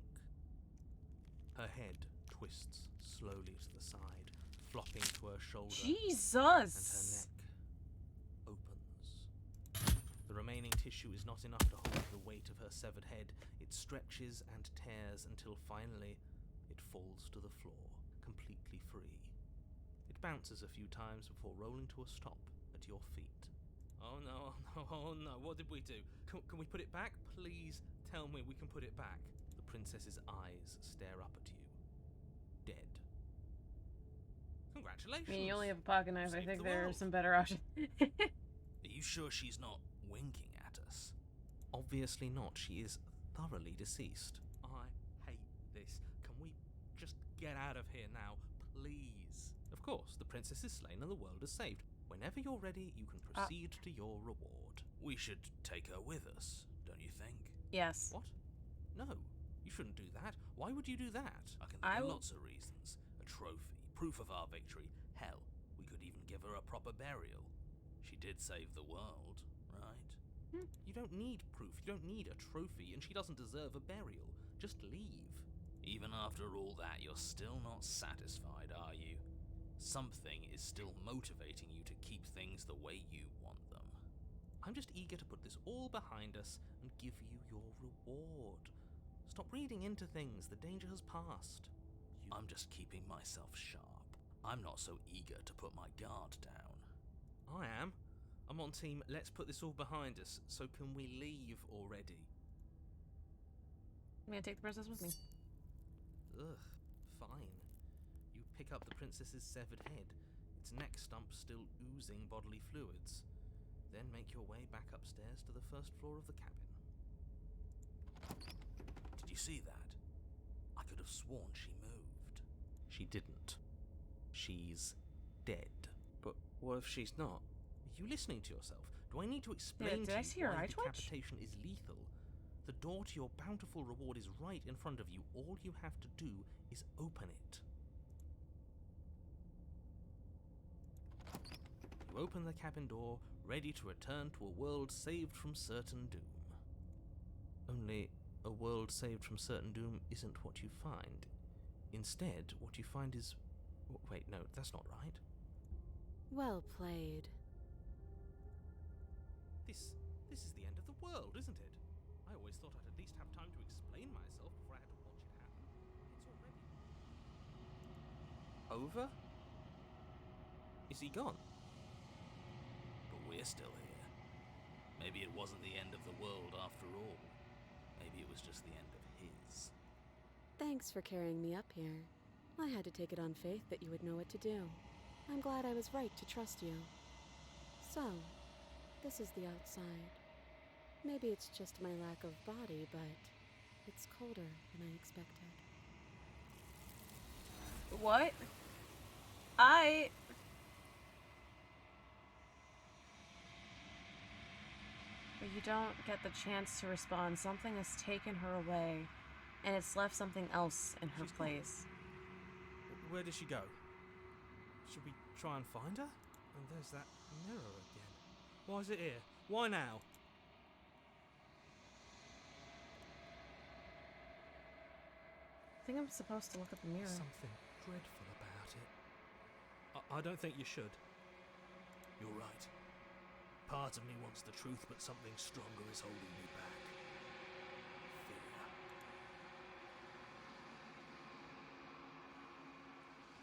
Her head twists slowly to the side, flopping to her shoulder, and her Jesus! neck opens. The remaining tissue is not enough to hold the weight of her severed head. It stretches and tears until finally it falls to the floor, completely free. It bounces a few times before rolling to a stop at your feet. Oh no, oh no, what did we do? Can we put it back? Please tell me we can put it back. The princess's eyes stare up at you. Dead. Congratulations. I mean, you only have a pocket knife. I Saved think the there are world. some better options. Are you sure she's not winking at us? Obviously not. She is thoroughly deceased. I hate this. Can we just get out of here now, please? Of course, the princess is slain and the world is saved. Whenever you're ready, you can proceed to your reward. We should take her with us, don't you think? Yes. What? No, you shouldn't do that. Why would you do that? I can think of lots of reasons. A trophy, proof of our victory. Hell, we could even give her a proper burial. She did save the world, right? You don't need proof, you don't need a trophy, and she doesn't deserve a burial. Just leave. Even after all that, you're still not satisfied, are you? Something is still motivating you to keep things the way you want them. I'm just eager to put this all behind us and give you your reward. Stop reading into things, the danger has passed. I'm just keeping myself sharp. I'm not so eager to put my guard down. I am. I'm on team, let's put this all behind us, so can we leave already? I'm gonna take the princess with me. Ugh, fine. You pick up the princess's severed head, its neck stump still oozing bodily fluids. Then make your way back upstairs to the first floor of the cabin. Did you see that? I could have sworn she moved. She didn't. She's dead. But what if she's not? Are you listening to yourself? Do I need to explain Did I to see you her why eye twitch? decapitation is lethal? The door to your bountiful reward is right in front of you. All you have to do is open it. You open the cabin door, ready to return to a world saved from certain doom. Only, a world saved from certain doom isn't what you find. Instead, what you find is... Wait, no, that's not right. Well played. This is the end of the world, isn't it? I always thought I'd at least have time to explain myself before I had to watch it happen. It's already... Over? Is he gone? But we're still here. Maybe it wasn't the end of the world after all. Maybe it was just the end of his. Thanks for carrying me up here. I had to take it on faith that you would know what to do. I'm glad I was right to trust you. So, this is the outside. Maybe it's just my lack of body, but it's colder than I expected. What? But you don't get the chance to respond. Something has taken her away, and it's left something else in her She's gone. place. Where did she go? Should we try and find her? And there's that mirror again. Why is it here? Why now? I think I'm supposed to look at the mirror. Something dreadful about it. I don't think you should. You're right. Part of me wants the truth, but something stronger is holding me back. Fear.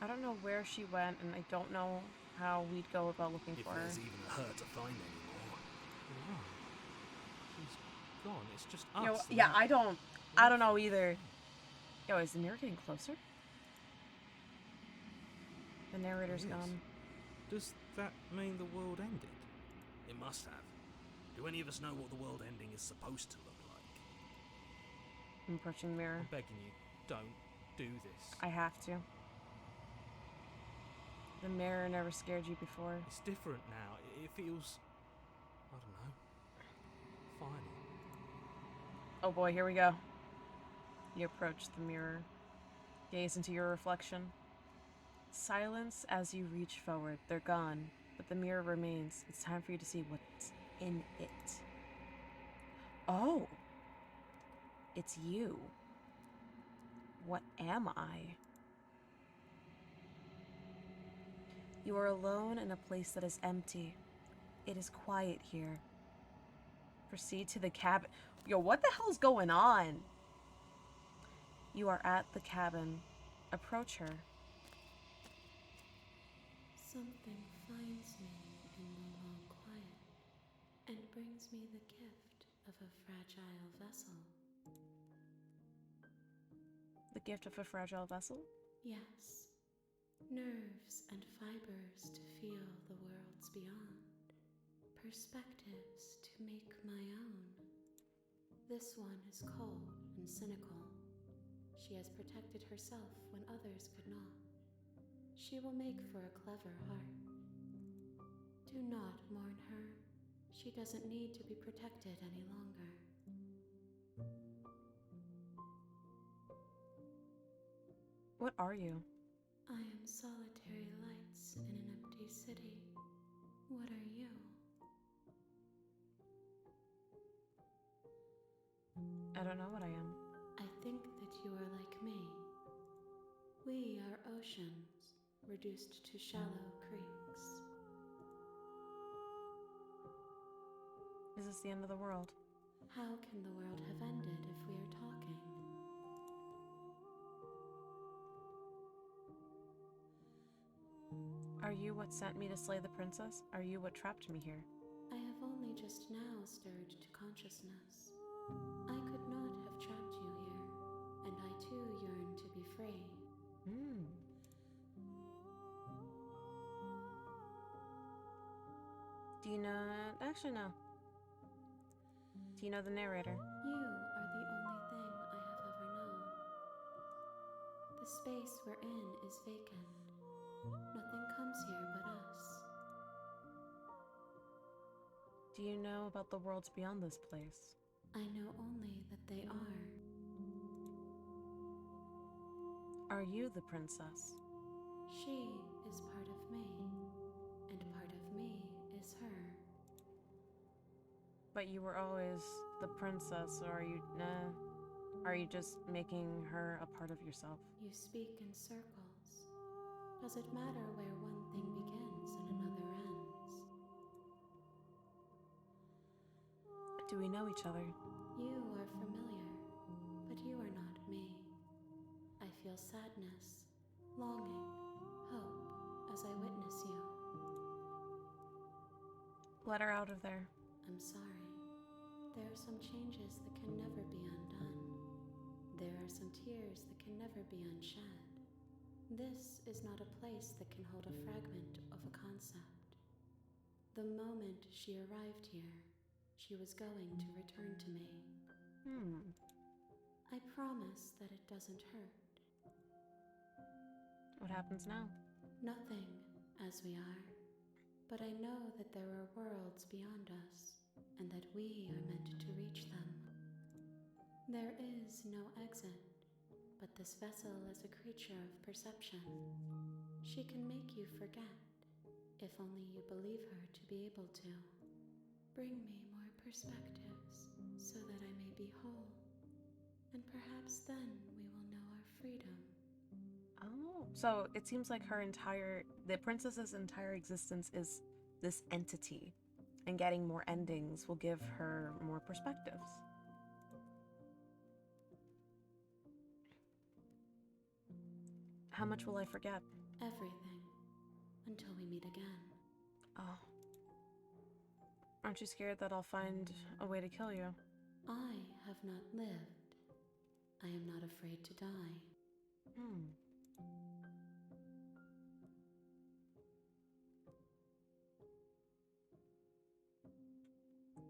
I don't know where she went, and I don't know how we'd go about looking If for her. there's even a her to find anymore. You're right. She's gone. It's just us. Yo, the yeah, map. I don't know either. Yo, is the mirror getting closer? The narrator's It is. gone. Does that mean the world ended? It must have. Do any of us know what the world ending is supposed to look like? I'm approaching the mirror. I'm begging you, don't do this. I have to. The mirror never scared you before. It's different now. It feels... I don't know. Final. Oh boy, here we go. You approach the mirror. Gaze into your reflection. Silence as you reach forward. They're gone. but the mirror remains. It's time for you to see what's in it. Oh, it's you. What am I? You are alone in a place that is empty. It is quiet here. Proceed to the cabin. Yo, what the hell's going on? You are at the cabin. Approach her. Something finds me in the long quiet and brings me the gift of a fragile vessel. The gift of a fragile vessel? Yes, nerves and fibers to feel the worlds beyond, perspectives to make my own. This one is cold and cynical. She has protected herself when others could not. She will make for a clever heart. Do not mourn her. She doesn't need to be protected any longer. What are you? I am solitary lights in an empty city. What are you? I don't know what I am. I think that you are like me. We are oceans, reduced to shallow creeks. Is this the end of the world? How can the world have ended if we are talking? Are you what sent me to slay the princess? Are you what trapped me here? I have only just now stirred to consciousness. I could not have trapped you here, and I too yearn to be free. Do you know... Actually, no. Do you know the narrator? You are the only thing I have ever known. The space we're in is vacant. Nothing comes here but us. Do you know about the worlds beyond this place? I know only that they are. Are you the princess? She is part of me, and part of me is her. But you were always the princess, or are you... Nah. Are you just making her a part of yourself? You speak in circles. Does it matter where one thing begins and another ends? Do we know each other? You are familiar, but you are not me. I feel sadness, longing, hope as I witness you. Let her out of there. I'm sorry. There are some changes that can never be undone. There are some tears that can never be unshed. This is not a place that can hold a fragment of a concept. The moment she arrived here, she was going to return to me. I promise that it doesn't hurt. What happens now? Nothing, as we are. But I know that there are worlds beyond us, and that we are meant to reach them. There is no exit, but this vessel is a creature of perception. She can make you forget, if only you believe her to be able to. Bring me more perspectives, so that I may be whole, and perhaps then we will know our freedom. Oh, so it seems like the princess's entire existence is this entity, and getting more endings will give her more perspectives. How much will I forget? Everything, until we meet again. Oh. Aren't you scared that I'll find a way to kill you? I have not lived. I am not afraid to die.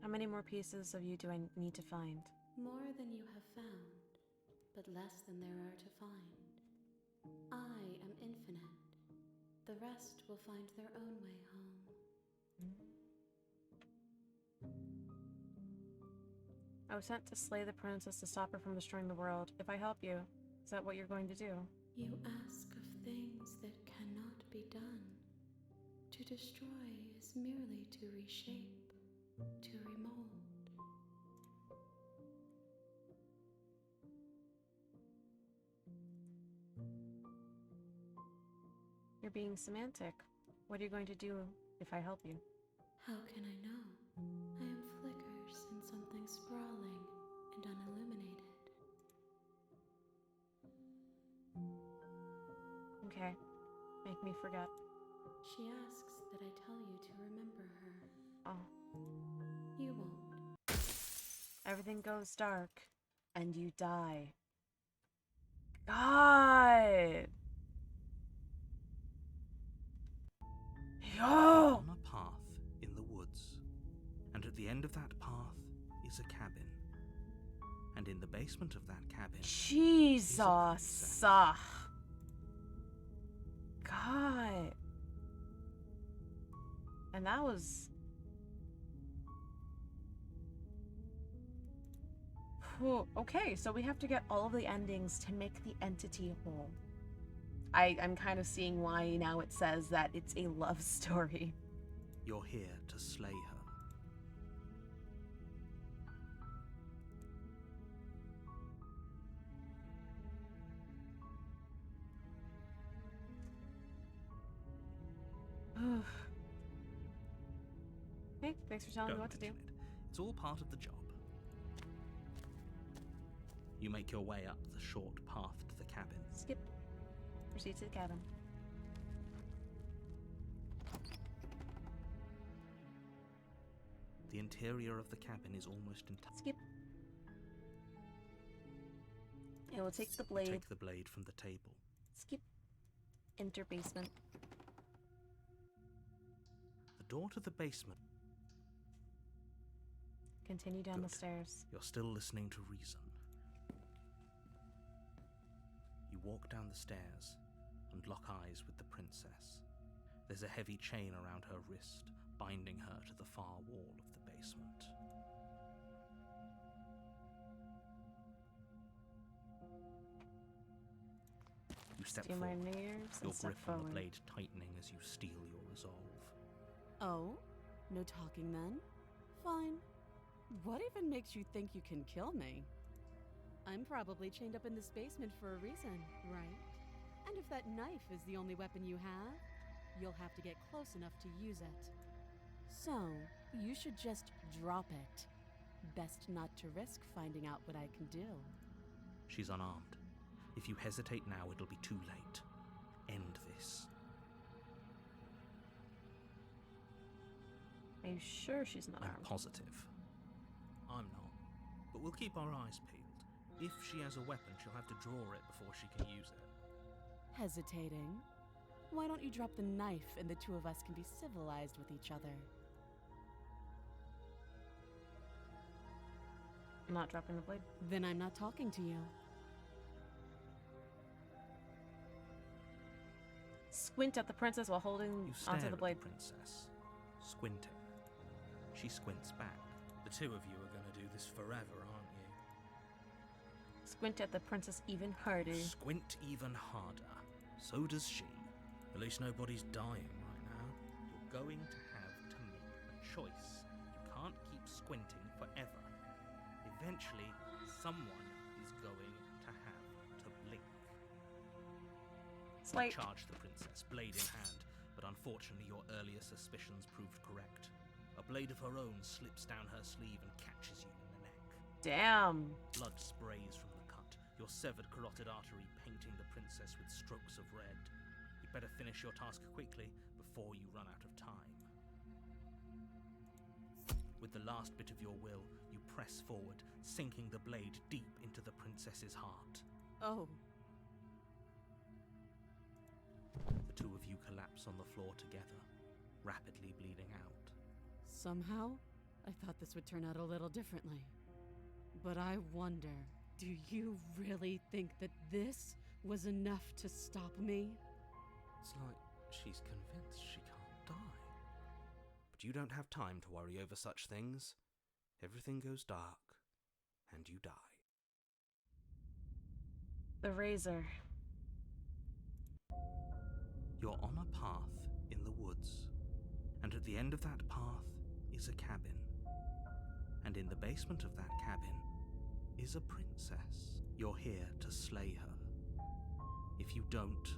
How many more pieces of you do I need to find? More than you have found, but less than there are to find. I am infinite. The rest will find their own way home. I was sent to slay the princess to stop her from destroying the world. If I help you, is that what you're going to do? You ask of things that cannot be done. To destroy is merely to reshape, to remold. You're being semantic. What are you going to do if I help you? How can I know? I am flickers in something sprawling and unilluminated. Okay, make me forget. She asks that I tell you to remember her. Oh, You won't. everything goes dark, and you die. God! You're Yo! on a path in the woods, and at the end of that path is a cabin. And in the basement of that cabin Jesus! is a princess. God. And that was... Whew. Okay, so we have to get all of the endings to make the entity whole. I'm kind of seeing why now it says that it's a love story. You're here to slay her. Hey, thanks for telling me Don't what to do. mention it. It's all part of the job. You make your way up the short path to the cabin. Skip. Proceed to the cabin. The interior of the cabin is almost entirely. Skip. It will take the blade. Take the blade from the table. Skip. Enter basement. The door to the basement. Continue down the Good. stairs. You're still listening to reason. You walk down the stairs and lock eyes with the princess. There's a heavy chain around her wrist, binding her to the far wall of the basement. You step Do my forward, nerves your and step grip on the forward. blade tightening as you steel your resolve. Oh? No talking then? Fine. What even makes you think you can kill me? I'm probably chained up in this basement for a reason, right? And if that knife is the only weapon you have, you'll have to get close enough to use it. So, you should just drop it. Best not to risk finding out what I can do. She's unarmed. If you hesitate now, it'll be too late. End this. Are you sure she's not I'm armed? positive. I'm not. But we'll keep our eyes peeled. If she has a weapon, she'll have to draw it before she can use it. Hesitating? Why don't you drop the knife and the two of us can be civilized with each other? I'm not dropping the blade. Then I'm not talking to you. Squint at the princess while holding You stare onto the at blade. the princess, squinting. She squints back. The two of you are going to do this forever, aren't you? Squint at the princess even harder. Squint even harder. So does she. At least nobody's dying right now. You're going to have to make a choice. You can't keep squinting forever. Eventually, someone is going to have to blink. Slate. Charge the princess, blade in hand, but unfortunately your earlier suspicions proved correct. A blade of her own slips down her sleeve and catches you in the neck. Damn. Blood sprays from the cut, your severed carotid artery painting the princess with strokes of red. You'd better finish your task quickly before you run out of time. With the last bit of your will, you press forward, sinking the blade deep into the princess's heart. Oh. The two of you collapse on the floor together, rapidly bleeding out. Somehow, I thought this would turn out a little differently. But I wonder, do you really think that this was enough to stop me? It's like she's convinced she can't die. But you don't have time to worry over such things. Everything goes dark, and you die. The razor. You're on a path in the woods. And at the end of that path is a cabin. And in the basement of that cabin is a princess. You're here to slay her. If you don't,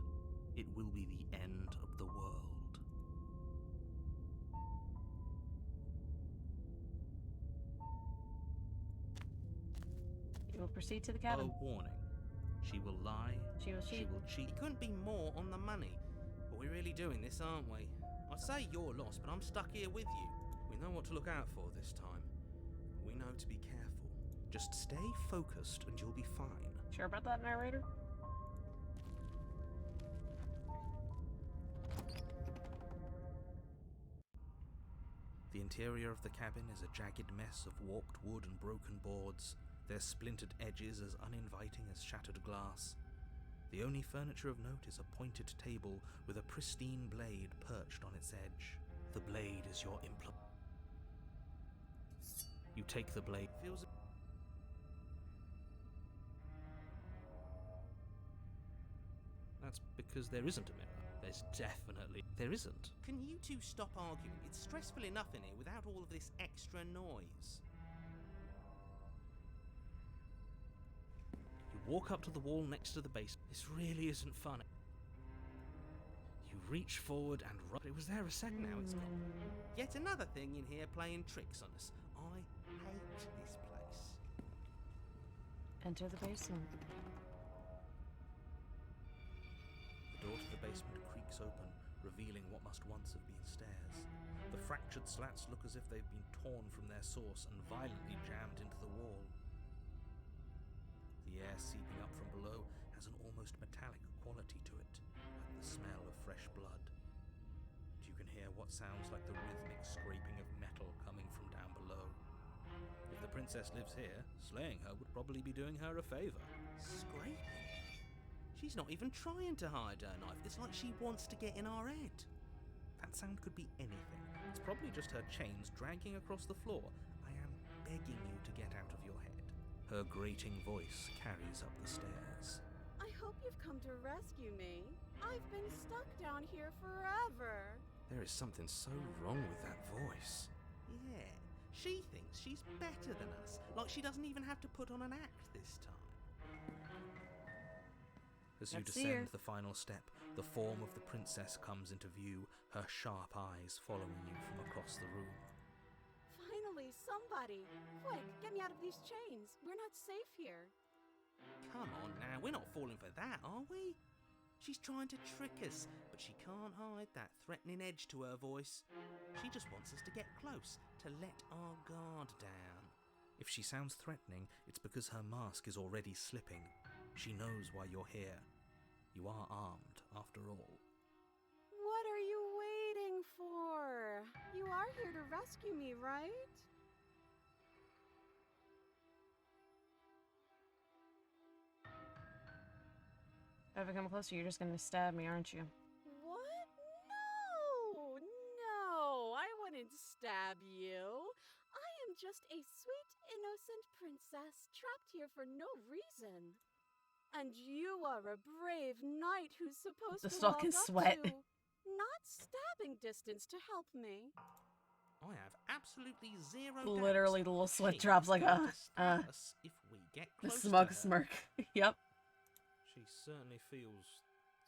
it will be the end of the world. You will proceed to the cabin. A warning. She will lie. She will cheat. She will cheat. It couldn't be more on the money. But we're really doing this, aren't we? I'd say you're lost, but I'm stuck here with you. We know what to look out for this time. We know to be careful. Just stay focused and you'll be fine. Sure about that, narrator? The interior of the cabin is a jagged mess of warped wood and broken boards, their splintered edges as uninviting as shattered glass. The only furniture of note is a pointed table with a pristine blade perched on its edge. The blade is your implement. You take the blade. Feels. That's because there isn't a mirror. There's definitely. There isn't. Can you two stop arguing? It's stressful enough in here without all of this extra noise. You walk up to the wall next to the base. This really isn't funny. You reach forward and run. It was there a second now, it's gone. Yet another thing in here playing tricks on us. I hate this place. Enter the basement. The door to the basement creaks open, revealing what must once have been stairs. The fractured slats look as if they've been torn from their source and violently jammed into the wall. The air seeping up from below has an almost metallic quality to it, like the smell of fresh blood. And you can hear what sounds like the rhythmic scraping of metal coming from down below. If the princess lives here, slaying her would probably be doing her a favor. Scraping? She's not even trying to hide her knife. It's like she wants to get in our head. That sound could be anything. It's probably just her chains dragging across the floor. I am begging you to get out of your head. Her grating voice carries up the stairs. I hope you've come to rescue me. I've been stuck down here forever. There is something so wrong with that voice. Yeah, she thinks she's better than us. Like she doesn't even have to put on an act this time. As you Let's see her. descend the final step, the form of the princess comes into view, her sharp eyes following you from across the room. Finally, somebody! Quick, get me out of these chains. We're not safe here. Come on now, we're not falling for that, are we? She's trying to trick us, but she can't hide that threatening edge to her voice. She just wants us to get close, to let our guard down. If she sounds threatening, it's because her mask is already slipping. She knows why you're here. You are armed, after all. What are you waiting for? You are here to rescue me, right? If I come closer, you're just gonna stab me, aren't you? What? No! No! I wouldn't stab you. I am just a sweet, innocent princess trapped here for no reason. And you are a brave knight who's supposed The to sock walk is up sweat. to, not stabbing distance to help me. I have absolutely zero Literally, doubts the little sweat she's drops like, going to stab us if we get the close smug to her. smirk. Yep. She certainly feels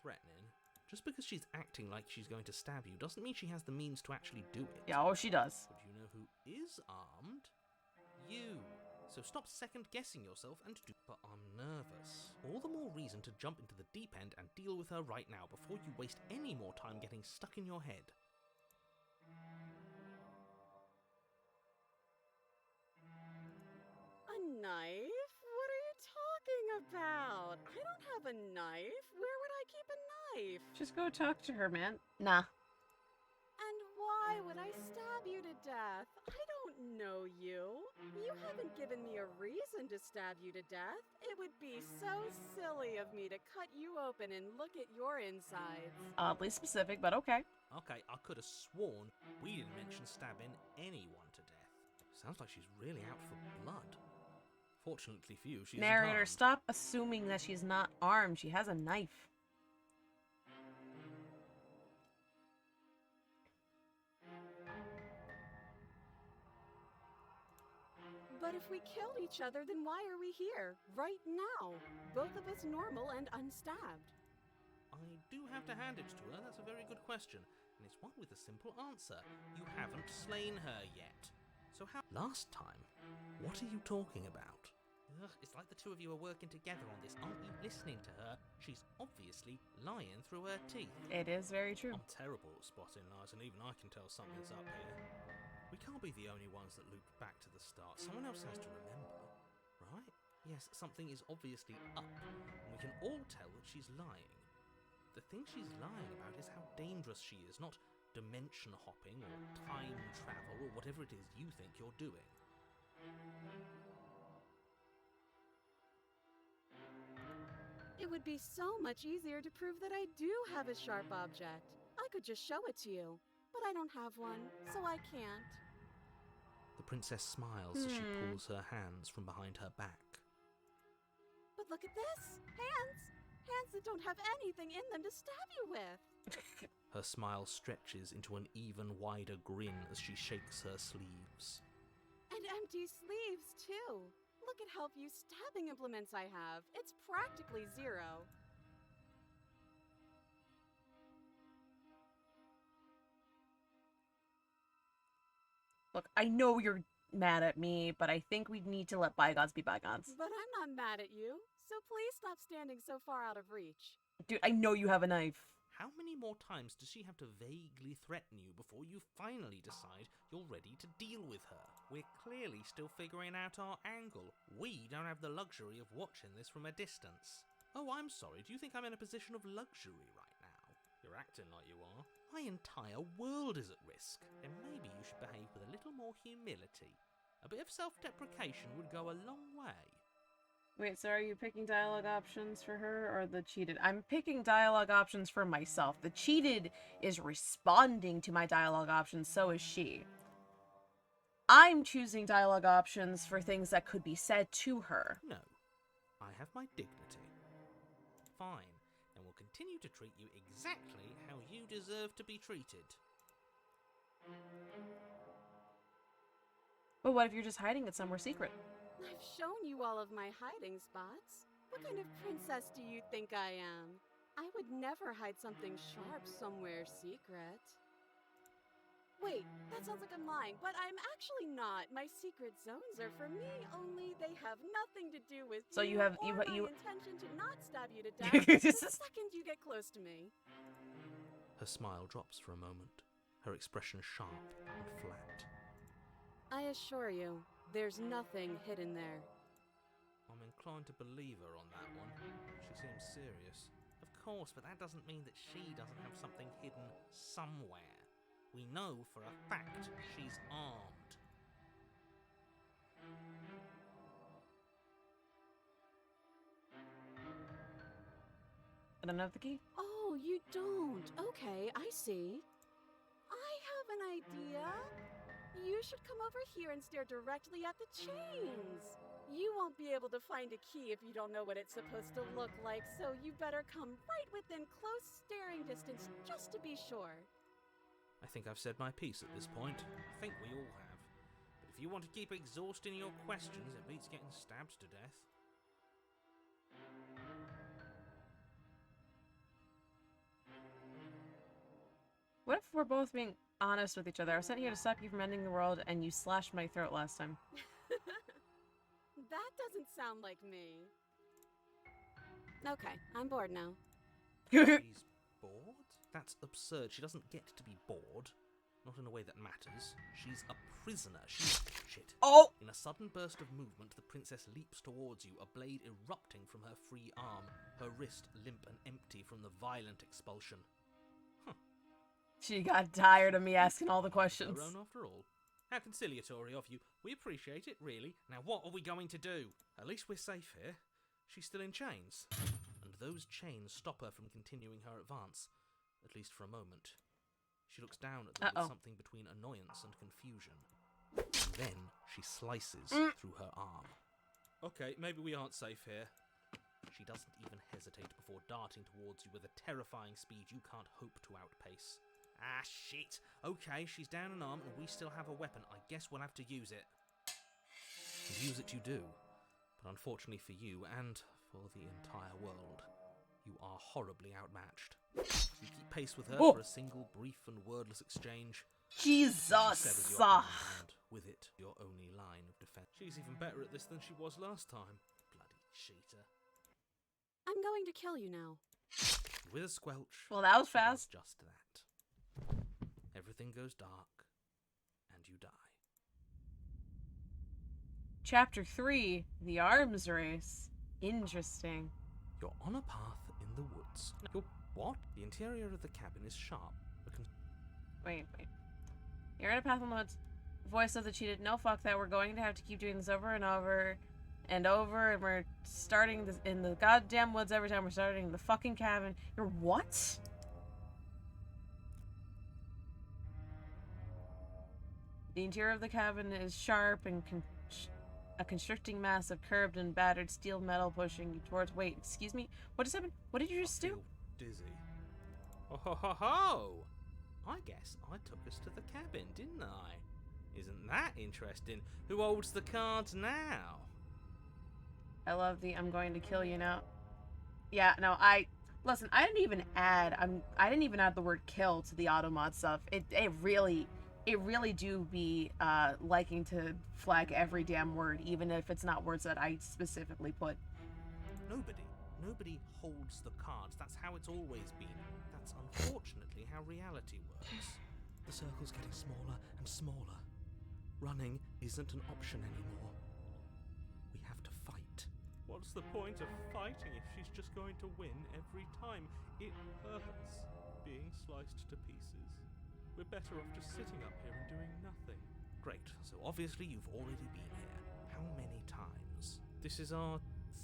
threatening. Just because she's acting like she's going to stab you doesn't mean she has the means to actually do it. Yeah, oh, she does. But you know who is armed? You. So stop second-guessing yourself and do. But I'm nervous. All the more reason to jump into the deep end and deal with her right now before you waste any more time getting stuck in your head. A knife? What are you talking about? I don't have a knife. Where would I keep a knife? Just go talk to her, man. Nah. And why would I stab you to death? I don't know you. You haven't given me a reason to stab you to death. It would be so silly of me to cut you open and look at your insides. Oddly specific, but okay. Okay, I could have sworn we didn't mention stabbing anyone to death. Sounds like she's really out for blood. Fortunately for you, she's Narrator, stop assuming that she's not armed. She has a knife. But if we killed each other, then why are we here, right now? Both of us normal and unstabbed. I do have to hand it to her. That's a very good question. And it's one with a simple answer. You haven't slain her yet. So how... Last time? What are you talking about? Ugh, it's like the two of you are working together on this. Aren't you listening to her? She's obviously lying through her teeth. It is very true. I'm terrible at spotting lies, and even I can tell something's up here. We can't be the only ones that looped back to the start. Someone else has to remember, right? Yes, something is obviously up, and we can all tell that she's lying. The thing she's lying about is how dangerous she is, not dimension hopping or time travel or whatever it is you think you're doing. It would be so much easier to prove that I do have a sharp object. I could just show it to you, but I don't have one, so I can't. The princess smiles as she pulls her hands from behind her back. But look at this! Hands! Hands that don't have anything in them to stab you with! Her smile stretches into an even wider grin as she shakes her sleeves. And empty sleeves, too! Look at how few stabbing implements I have. It's practically zero. Look, I know you're mad at me, but I think we need to let bygones be bygones. But I'm not mad at you, so please stop standing so far out of reach. Dude, I know you have a knife. How many more times does she have to vaguely threaten you before you finally decide you're ready to deal with her? We're clearly still figuring out our angle. We don't have the luxury of watching this from a distance. Oh, I'm sorry, do you think I'm in a position of luxury right now? You're acting like you are. My entire world is at risk, and maybe you should behave with a little more humility. A bit of self-deprecation would go a long way. Wait, so are you picking dialogue options for her or the cheated? I'm picking dialogue options for myself. The cheated is responding to my dialogue options, so is she. I'm choosing dialogue options for things that could be said to her. No, I have my dignity. Fine, and will continue to treat you exactly how you deserve to be treated. But what if you're just hiding it somewhere secret? I've shown you all of my hiding spots. What kind of princess do you think I am? I would never hide something sharp somewhere secret. Wait, that sounds like I'm lying, but I'm actually not. My secret zones are for me, only they have nothing to do with So you have- or you- my you- intention to not stab you to death the second you get close to me. Her smile drops for a moment, her expression sharp and flat. I assure you, there's nothing hidden there. I'm inclined to believe her on that one. She seems serious. Of course, but that doesn't mean that she doesn't have something hidden somewhere. We know for a fact she's armed. I don't have the key. Oh, you don't? Okay, I see. I have an idea. You should come over here and stare directly at the chains. You won't be able to find a key if you don't know what it's supposed to look like, so you better come right within close staring distance just to be sure. I think I've said my piece at this point. I think we all have. But if you want to keep exhausting your questions, it beats getting stabbed to death. What if we're both being honest with each other? I was sent here to stop you from ending the world, and you slashed my throat last time. That doesn't sound like me. Okay, I'm bored now. She's bored? That's absurd. She doesn't get to be bored. Not in a way that matters. She's a prisoner. She's... Shit. Oh! In a sudden burst of movement, the princess leaps towards you, a blade erupting from her free arm, her wrist limp and empty from the violent expulsion. She got tired of me asking all the questions. Her own after all. How conciliatory of you. We appreciate it, really. Now what are we going to do? At least we're safe here. She's still in chains. And those chains stop her from continuing her advance. At least for a moment. She looks down at them with something between annoyance and confusion. And then she slices through her arm. Okay, maybe we aren't safe here. She doesn't even hesitate before darting towards you with a terrifying speed you can't hope to outpace. Ah, shit. Okay, she's down an arm and we still have a weapon. I guess we'll have to use it. And use it you do. But unfortunately for you, and for the entire world, you are horribly outmatched. You keep pace with her for a single brief and wordless exchange. Jesus! She severs your hand, and with it, your only line of defense. She's even better at this than she was last time. Bloody cheater. I'm going to kill you now. With a squelch, Well, that was she does fast. just that. Everything goes dark, and you die. Chapter 3, The Arms Race. Interesting. You're on a path in the woods. You're what? The interior of the cabin is sharp. Wait. You're in a path on the woods. Voice said that she did no fuck that. We're going to have to keep doing this over and over and over, and we're starting this in the goddamn woods every time we're starting the fucking cabin. You're what? The interior of the cabin is sharp and a constricting mass of curved and battered steel metal pushing you towards. Wait, excuse me? What just happened? What did you just do? Feel dizzy. Oh ho ho ho! I guess I took us to the cabin, didn't I? Isn't that interesting? Who holds the cards now? I love the I'm going to kill you now. Yeah, no, listen, I didn't even add the word kill to the automod stuff. It really do be liking to flag every damn word, even if it's not words that I specifically put. Nobody holds the cards. That's how it's always been. That's unfortunately how reality works. The circle's getting smaller and smaller. Running isn't an option anymore. We have to fight. What's the point of fighting if she's just going to win every time? It hurts being sliced to pieces. We're better off just sitting up here and doing nothing. Great, so obviously you've already been here. How many times? This is our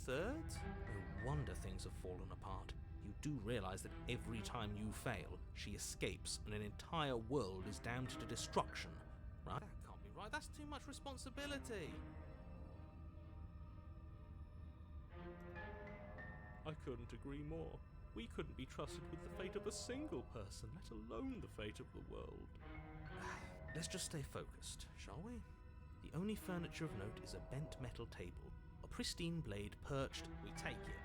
third? No wonder things have fallen apart. You do realize that every time you fail, she escapes and an entire world is damned to destruction, right? That can't be right, that's too much responsibility. I couldn't agree more. We couldn't be trusted with the fate of a single person, let alone the fate of the world. Let's just stay focused, shall we? The only furniture of note is a bent metal table. A pristine blade perched. We take it.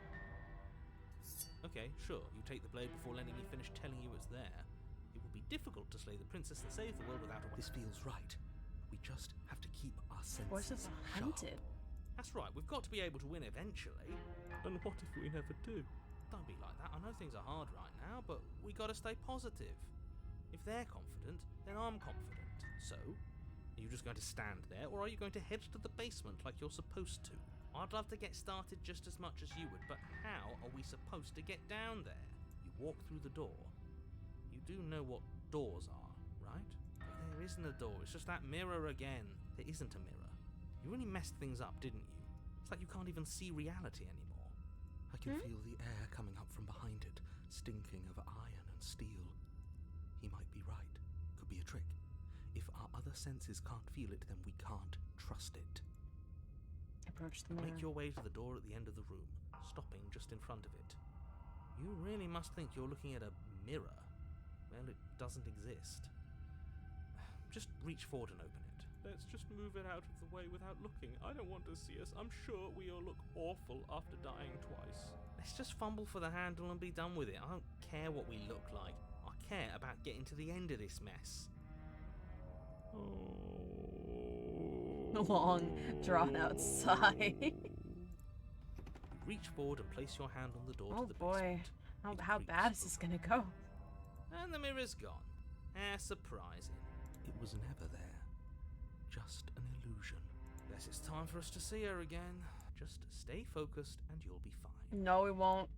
Okay, sure, you take the blade before letting me finish telling you it's there. It will be difficult to slay the princess and save the world without a... This feels right. We just have to keep our senses Voice is hunted. That's right, we've got to be able to win eventually. And what if we never do? Don't be like that. I know things are hard right now, but we gotta stay positive. If they're confident, then I'm confident. So, are you just going to stand there, or are you going to head to the basement like you're supposed to? I'd love to get started just as much as you would, but how are we supposed to get down there? You walk through the door. You do know what doors are, right? There isn't a door, it's just that mirror again. There isn't a mirror. You really messed things up, didn't you? It's like you can't even see reality anymore. I can feel the air coming up from behind it, stinking of iron and steel. He might be right. Could be a trick. If our other senses can't feel it, then we can't trust it. Approach the mirror. Make your way to the door at the end of the room, stopping just in front of it. You really must think you're looking at a mirror. Well, it doesn't exist. Just reach forward and open it. Let's just move it out of the way without looking. I don't want to see us. I'm sure we all look awful after dying twice. Let's just fumble for the handle and be done with it. I don't care what we look like. I care about getting to the end of this mess. Long, drawn-out sigh. Reach forward and place your hand on the door Oh to the boy, basement. how bad is this gonna go? And the mirror's gone. How surprising. It was never there. Just an illusion. Guess it's time for us to see her again. Just stay focused and you'll be fine. No, we won't.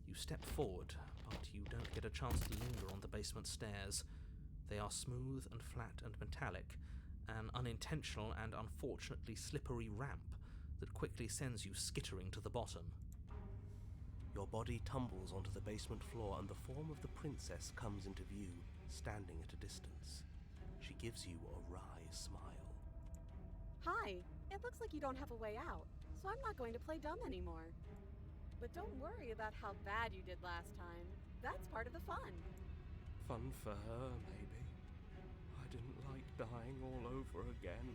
You step forward, but you don't get a chance to linger on the basement stairs. They are smooth and flat and metallic, an unintentional and unfortunately slippery ramp that quickly sends you skittering to the bottom. Your body tumbles onto the basement floor and the form of the princess comes into view, standing at a distance. She gives you a wry smile. Hi, it looks like you don't have a way out, so I'm not going to play dumb anymore. But don't worry about how bad you did last time. That's part of the fun. Fun for her, maybe. I didn't like dying all over again.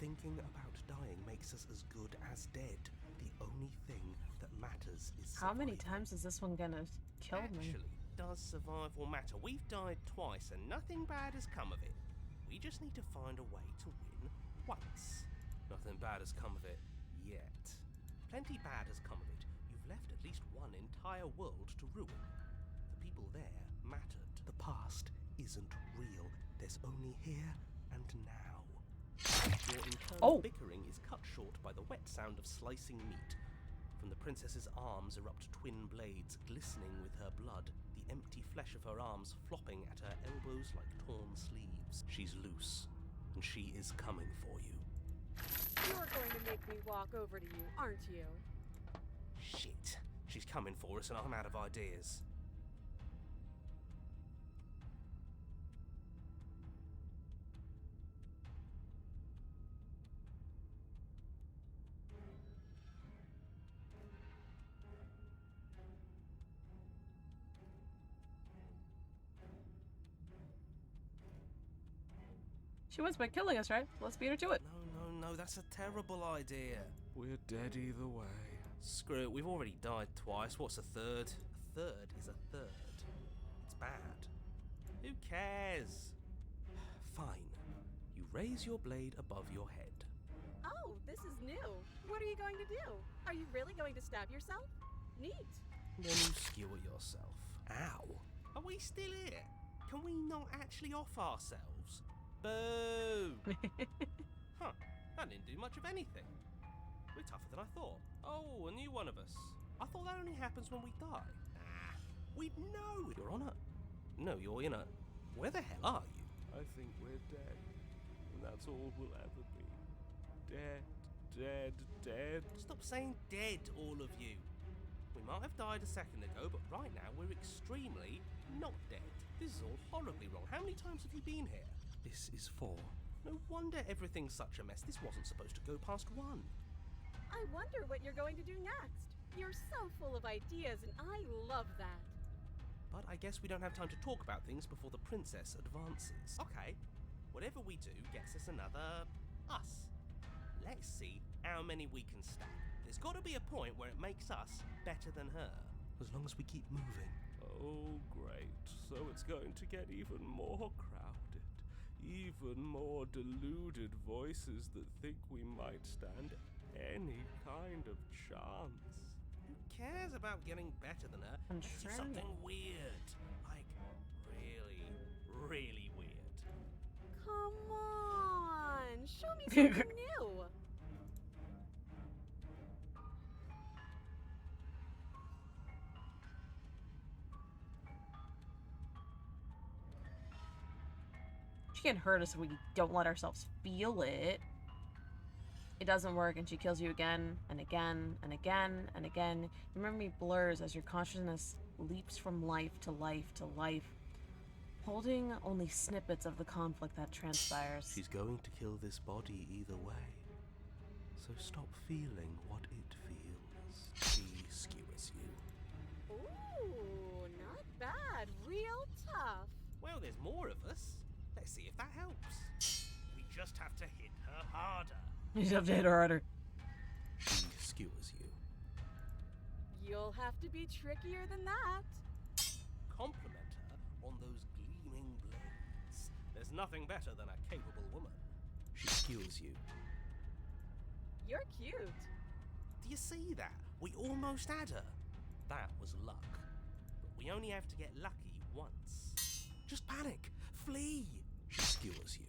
thinking about dying makes us as good as dead. The only thing that matters is How many survival. times is this one gonna kill me? Actually, does survival matter? We've died twice and nothing bad has come of it. We just need to find a way to win once. Nothing bad has come of it yet. Plenty bad has come of it. You've left at least one entire world to ruin. The people there mattered. The past isn't real. There's only here and now. Your internal bickering is cut short by the wet sound of slicing meat. From the princess's arms erupt twin blades, glistening with her blood, the empty flesh of her arms flopping at her elbows like torn sleeves. She's loose, and she is coming for you. You're going to make me walk over to you, aren't you? Shit. She's coming for us and I'm out of ideas. She wins by killing us, right? Let's beat her to it. No, that's a terrible idea. We're dead either way. Screw it, we've already died twice. What's a third? A third is a third. It's bad. Who cares? Fine. You raise your blade above your head. Oh, this is new. What are you going to do? Are you really going to stab yourself? Neat. Then you skewer yourself. Ow. Are we still here? Can we not actually off ourselves? Boo! Huh, that didn't do much of anything. We're tougher than I thought. Oh, a new one of us. I thought that only happens when we die. Ah, we'd know. You're on it. No, you're in it. Where the hell are you? I think we're dead. And that's all we'll ever be. Dead, dead, dead. Stop saying dead, all of you. We might have died a second ago, but right now we're extremely not dead. This is all horribly wrong. How many times have you been here? This is 4. No wonder everything's such a mess. This wasn't supposed to go past 1. I wonder what you're going to do next. You're so full of ideas, and I love that. But I guess we don't have time to talk about things before the princess advances. Okay, whatever we do gets us another us. Let's see how many we can stack. There's got to be a point where it makes us better than her. As long as we keep moving. Oh, great. So it's going to get even more crowded. Even more deluded voices that think we might stand any kind of chance. Who cares about getting better than her? I'm Let's do trying something weird. Like, really, really weird. Come on, show me something new. She can't hurt us if we don't let ourselves feel it. It doesn't work, and she kills you again and again and again and again. Your memory blurs as your consciousness leaps from life to life to life, holding only snippets of the conflict that transpires. She's going to kill this body either way. So stop feeling what it feels. She skewers you. Ooh, not bad. Real tough. Well, there's more of us. Let's see if that helps. We just have to hit her harder. You just have to hit her harder. She skewers you. You'll have to be trickier than that. Compliment her on those gleaming blades. There's nothing better than a capable woman. She skewers you. You're cute. Do you see that? We almost had her. That was luck. But we only have to get lucky once. Just panic. Flee. She skewers you.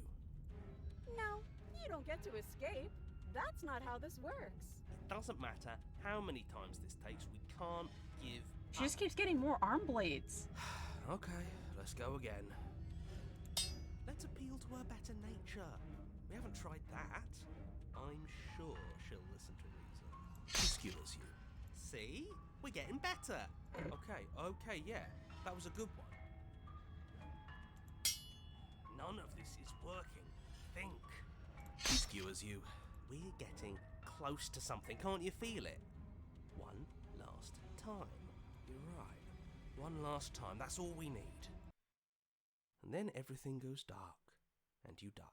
No, you don't get to escape. That's not how this works. It doesn't matter how many times this takes. We can't give She just keeps getting more arm blades. Okay, let's go again. Let's appeal to her better nature. We haven't tried that. I'm sure she'll listen to reason. She skewers you. See? We're getting better. Okay, yeah. That was a good one. None of this is working. Think. She skewers you. We're getting close to something. Can't you feel it? One last time. You're right. One last time. That's all we need. And then everything goes dark, and you die.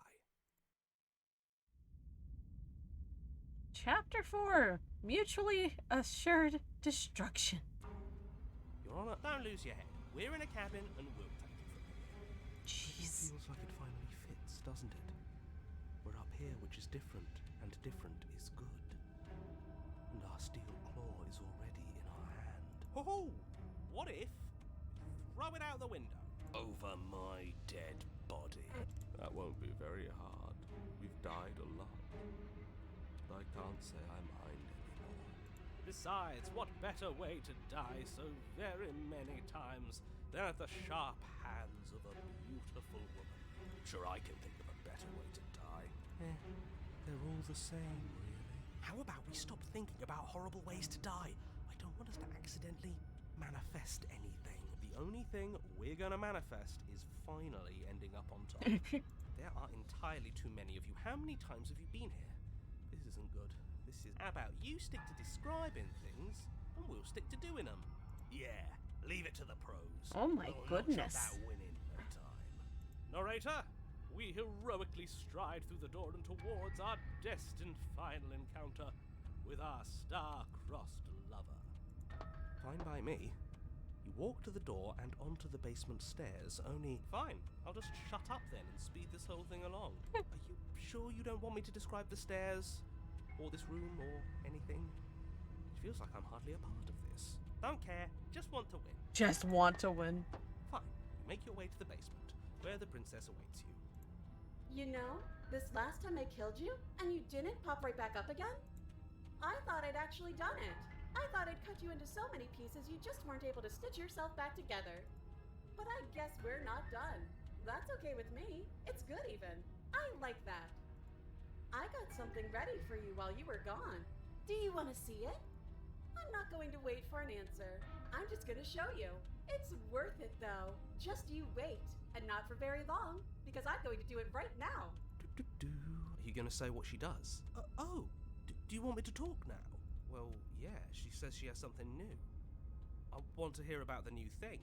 Chapter 4 Mutually Assured Destruction. Your Honor, don't lose your head. We're in a cabin and we'll take it from here. Jeez. Feels like it finally fits, doesn't it? We're up here, which is different, and different is good. And our steel claw is already in our hand. Ho-ho! What if? Throw it out the window. Over my dead body. That won't be very hard. We've died a lot. But I can't say I mind anymore. Besides, what better way to die so very many times than at the sharp hands of a beautiful woman? Sure, I can think of a better way to die. They're all the same, really. How about we stop thinking about horrible ways to die? I don't want us to accidentally manifest anything. The only thing we're gonna manifest is finally ending up on top. There are entirely too many of you. How many times have you been here? This isn't good. This is... How about you stick to describing things, and we'll stick to doing them. Yeah, leave it to the pros. Oh my They'll notch up goodness. that win in no time. Narrator, we heroically stride through the door and towards our destined final encounter with our star-crossed lover. Fine by me. You walk to the door and onto the basement stairs, only... Fine, I'll just shut up then and speed this whole thing along. Are you sure you don't want me to describe the stairs? Or this room, or anything? It feels like I'm hardly a part of this. Don't care, just want to win. Just want to win. Fine, you make your way to the basement, where the princess awaits you. You know, this last time I killed you, and you didn't pop right back up again? I thought I'd actually done it. I thought I'd cut you into so many pieces you just weren't able to stitch yourself back together. But I guess we're not done. That's okay with me. It's good even. I like that. I got something ready for you while you were gone. Do you want to see it? I'm not going to wait for an answer. I'm just going to show you. It's worth it though. Just you wait. And not for very long, because I'm going to do it right now. Are you going to say what she does? Do you want me to talk now? Well, yeah, she says she has something new. I want to hear about the new thing.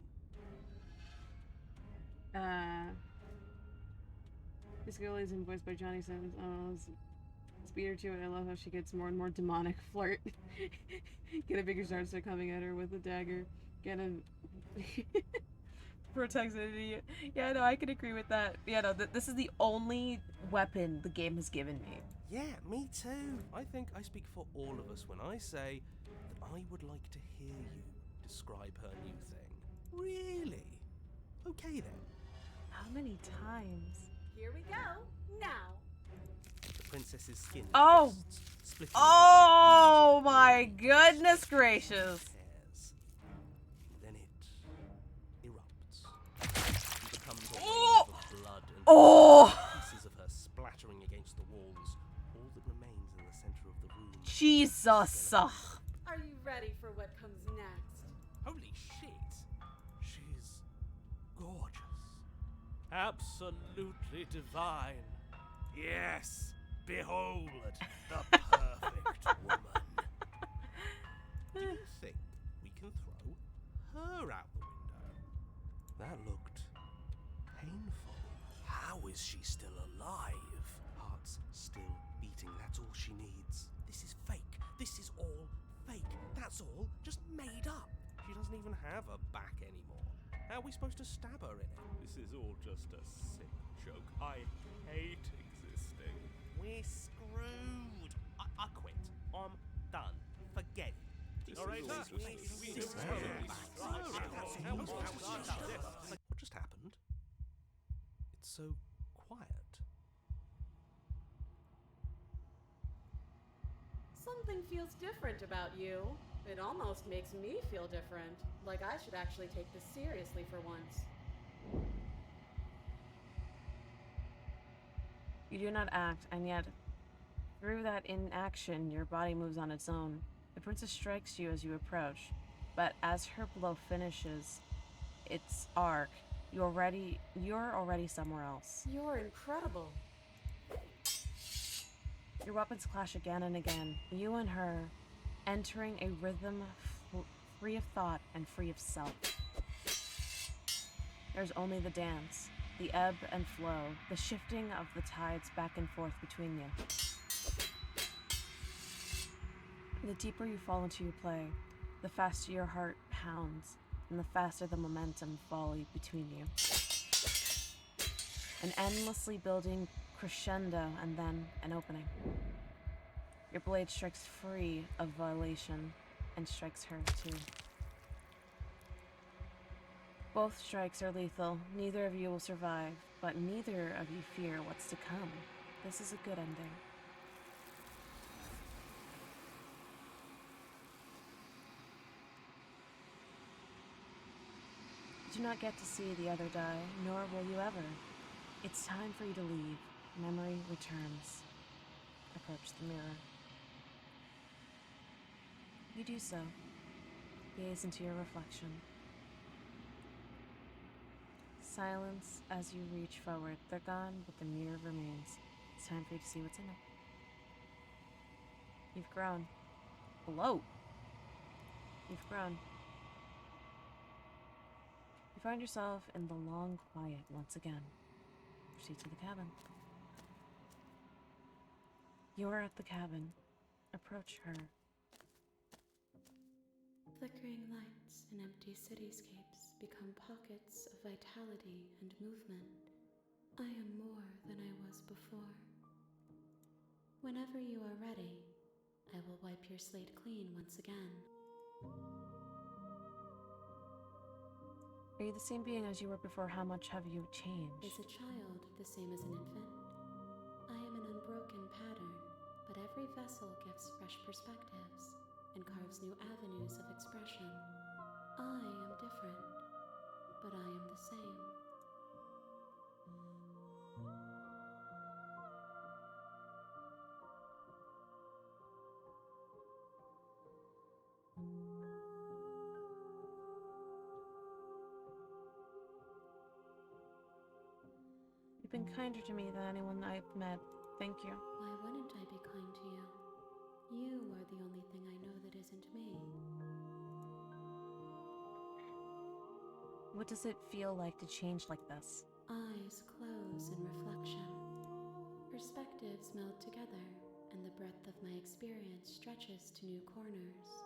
This girl isn't voiced by Johnny Simmons. Oh, speed her to it. I love how she gets more and more demonic. Flirt. Get a bigger starts to coming at her with a dagger. Get a... Protects an idiot. Yeah, no, I can agree with that. Yeah, no, this is the only weapon the game has given me. Yeah, me too. I think I speak for all of us when I say that I would like to hear you describe her new thing. Really? Okay then. How many times? Here we go. Now. The princess's skin Oh! twists, splitting Oh my goodness gracious! hairs. Then it erupts. She becomes a Oh! wave of blood and Oh! pieces of her splattering against the walls. All that remains in the center of the room. Jesus! Are you ready for what comes next? Holy shit! She's gorgeous. Absolutely divine. Yes! Behold the perfect woman. Do you think we can throw her out the window? That looked painful. How is she still alive? Heart's still beating, that's all she needs. This is fake. This is all fake. That's all just made up. She doesn't even have a back anymore. How are we supposed to stab her in it? This is all just a sick joke. I hate existing. We're screwed. I quit. I'm done. Forget it. What just happened? It's so quiet. Something feels different about you. It almost makes me feel different. Like I should actually take this seriously for once. You do not act, and yet, through that inaction, your body moves on its own. The princess strikes you as you approach, but as her blow finishes its arc, you're already somewhere else. You're incredible. Your weapons clash again and again, you and her, entering a rhythm free of thought and free of self. There's only the dance, the ebb and flow, the shifting of the tides back and forth between you. The deeper you fall into your play, the faster your heart pounds, and the faster the momentum volley between you. An endlessly building crescendo and then an opening. Your blade strikes free of violation and strikes her too. Both strikes are lethal. Neither of you will survive, but neither of you fear what's to come. This is a good ending. You do not get to see the other die, nor will you ever. It's time for you to leave. Memory returns. Approach the mirror. You do so. Gaze into your reflection. Silence as you reach forward. They're gone, but the mirror remains. It's time for you to see what's in it. You've grown. Hello! You've grown. You find yourself in the long quiet once again. Proceed to the cabin. You are at the cabin. Approach her. Flickering lights and empty cityscapes become pockets of vitality and movement. I am more than I was before. Whenever you are ready, I will wipe your slate clean once again. Are you the same being as you were before? How much have you changed? Is a child the same as an infant? I am an unbroken pattern, but every vessel gives fresh perspectives and carves new avenues of expression. I am different, but I am the same. You've been kinder to me than anyone I've met. Thank you. Why wouldn't I be kind to you? You are the only thing I know that isn't me. What does it feel like to change like this? Eyes close in reflection. Perspectives meld together, and the breadth of my experience stretches to new corners.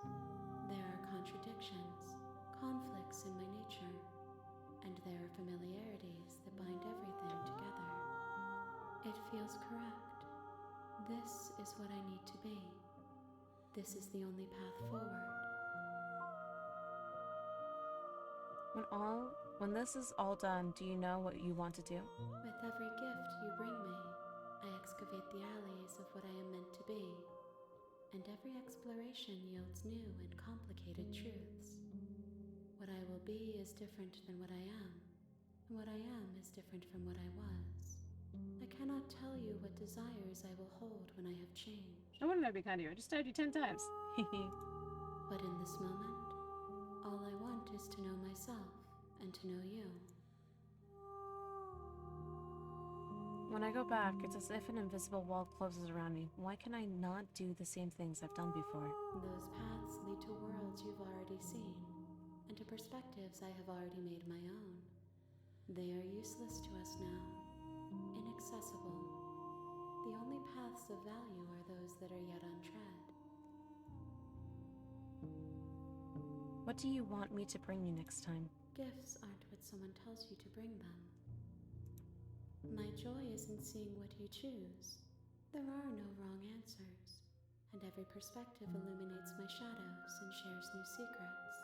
There are contradictions, conflicts in my nature, and there are familiarities that bind everything together. It feels correct. This is what I need to be. This is the only path forward. When this is all done, do you know what you want to do? With every gift you bring me, I excavate the alleys of what I am meant to be, and every exploration yields new and complicated truths. What I will be is different than what I am, and what I am is different from what I was. I cannot tell you what desires I will hold when I have changed. I wouldn't be kind to you. I just stabbed you 10 times. But in this moment, all I want is to know myself and to know you. When I go back, it's as if an invisible wall closes around me. Why can I not do the same things I've done before? Those paths lead to worlds you've already seen, and to perspectives I have already made my own. They are useless to us now, inaccessible. The only paths of value are those that are yet untread. What do you want me to bring you next time? Gifts aren't what someone tells you to bring them. My joy is in seeing what you choose. There are no wrong answers, and every perspective illuminates my shadows and shares new secrets.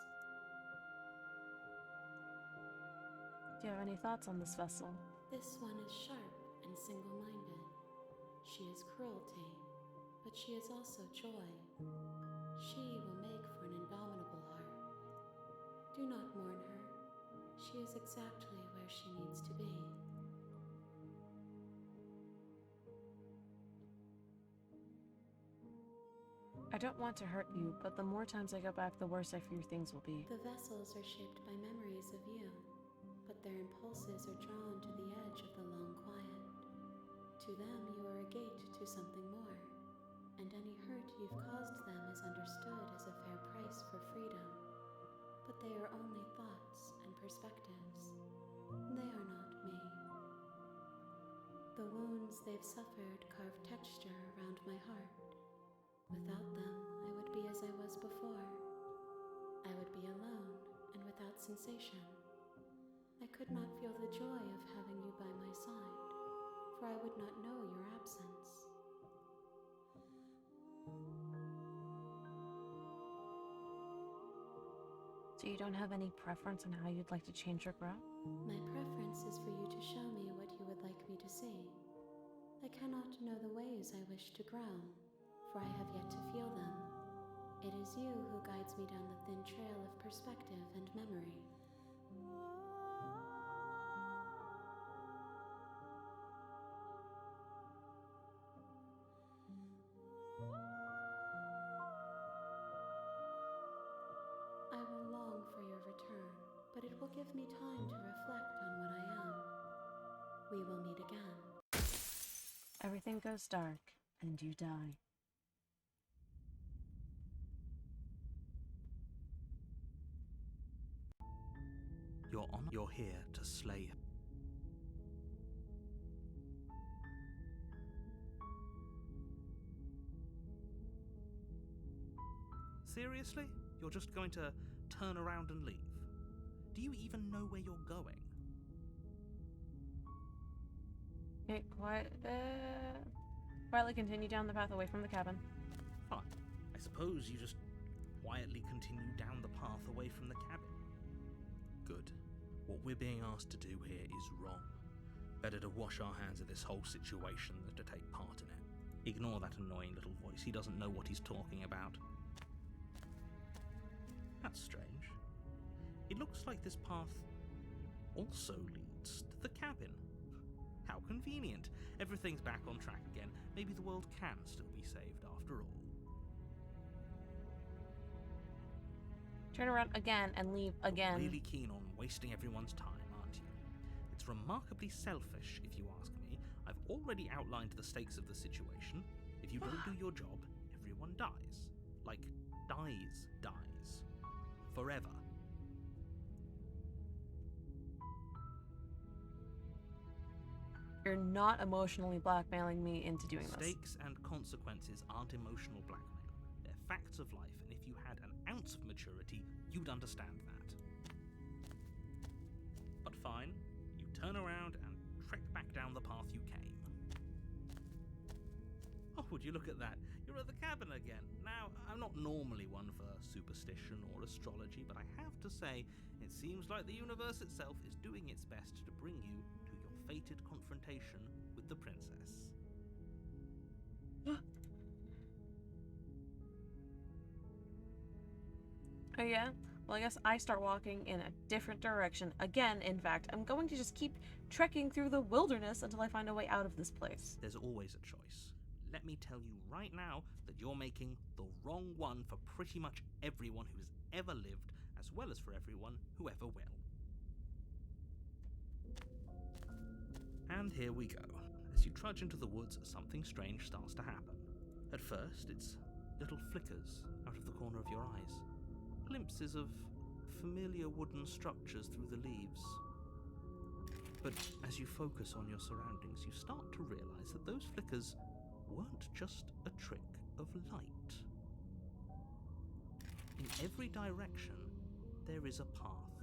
Do you have any thoughts on this vessel? This one is sharp and single-minded. She is cruelty, but she is also joy. She will make for an indomitable heart. Do not mourn her. She is exactly where she needs to be. I don't want to hurt you, but the more times I go back, the worse I fear things will be. The vessels are shaped by memories of you, but their impulses are drawn to the edge of the long quiet. To them, you are a gate to something more, and any hurt you've caused them is understood as a fair price for freedom. But they are only thoughts and perspectives. They are not me. The wounds they've suffered carve texture around my heart. Without them, I would be as as before. I would be alone and without sensation. I could not feel the joy of having you by my side, for I would not know your absence. So you don't have any preference on how you'd like to change your grow? My preference is for you to show me what you would like me to see. I cannot know the ways I wish to grow, for I have yet to feel them. It is you who guides me down the thin trail of perspective and memory. I will long for your return, but it will give me time to reflect on what I am. We will meet again. Everything goes dark, and you die. You're here to slay her. Seriously? You're just going to turn around and leave? Do you even know where you're going? Okay, quietly continue down the path away from the cabin. Fine. I suppose you just quietly continue down the path away from the cabin. Good. What we're being asked to do here is wrong. Better to wash our hands of this whole situation than to take part in it. Ignore that annoying little voice. He doesn't know what he's talking about. That's strange. It looks like this path also leads to the cabin. How convenient. Everything's back on track again. Maybe the world can still be saved after all. Turn around again and leave again. You're really keen on wasting everyone's time, aren't you? It's remarkably selfish, if you ask me. I've already outlined the stakes of the situation. If you don't do your job, everyone dies. Like, dies. Forever. You're not emotionally blackmailing me into doing this. Stakes and consequences aren't emotional blackmail. They're facts of life, and if you had an ounce of maturity, you'd understand that. But fine, you turn around and trek back down the path you came. Oh, would you look at that? You're at the cabin again. Now, I'm not normally one for superstition or astrology, but I have to say, it seems like the universe itself is doing its best to bring you to your fated confrontation with the princess. Oh yeah? Well, I guess I start walking in a different direction. Again, in fact, I'm going to just keep trekking through the wilderness until I find a way out of this place. There's always a choice. Let me tell you right now that you're making the wrong one for pretty much everyone who's ever lived, as well as for everyone who ever will. And here we go. As you trudge into the woods, something strange starts to happen. At first, it's little flickers out of the corner of your eyes. Glimpses of familiar wooden structures through the leaves. But as you focus on your surroundings, you start to realize that those flickers weren't just a trick of light. In every direction, there is a path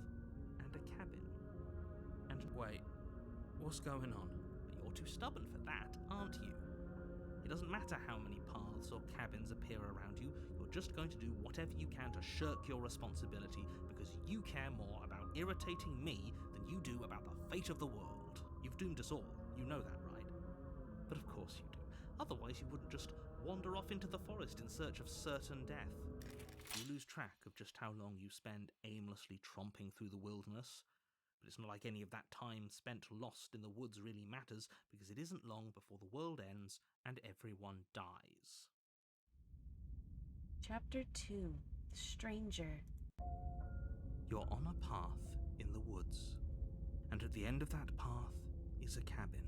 and a cabin. And Wait, what's going on? you're too stubborn for that, aren't you? It doesn't matter how many paths or cabins appear around you, you're just going to do whatever you can to shirk your responsibility because you care more about irritating me than you do about the fate of the world. You've doomed us all, you know that, right? But of course you do. Otherwise you wouldn't just wander off into the forest in search of certain death. You lose track of just how long you spend aimlessly tromping through the wilderness. But it's not like any of that time spent lost in the woods really matters, because it isn't long before the world ends and everyone dies. Chapter 2. The Stranger. You're on a path in the woods, and at the end of that path is a cabin.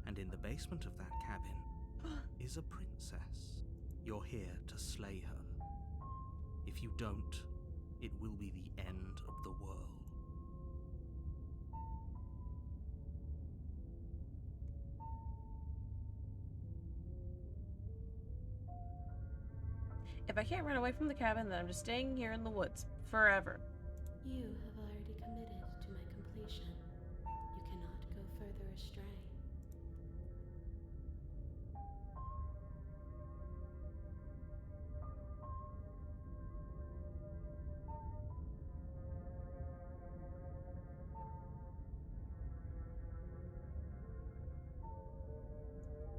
And in the basement of that cabin is a princess. You're here to slay her. If you don't, it will be the end of the world. If I can't run away from the cabin, then I'm just staying here in the woods forever. You have already committed to my completion. You cannot go further astray.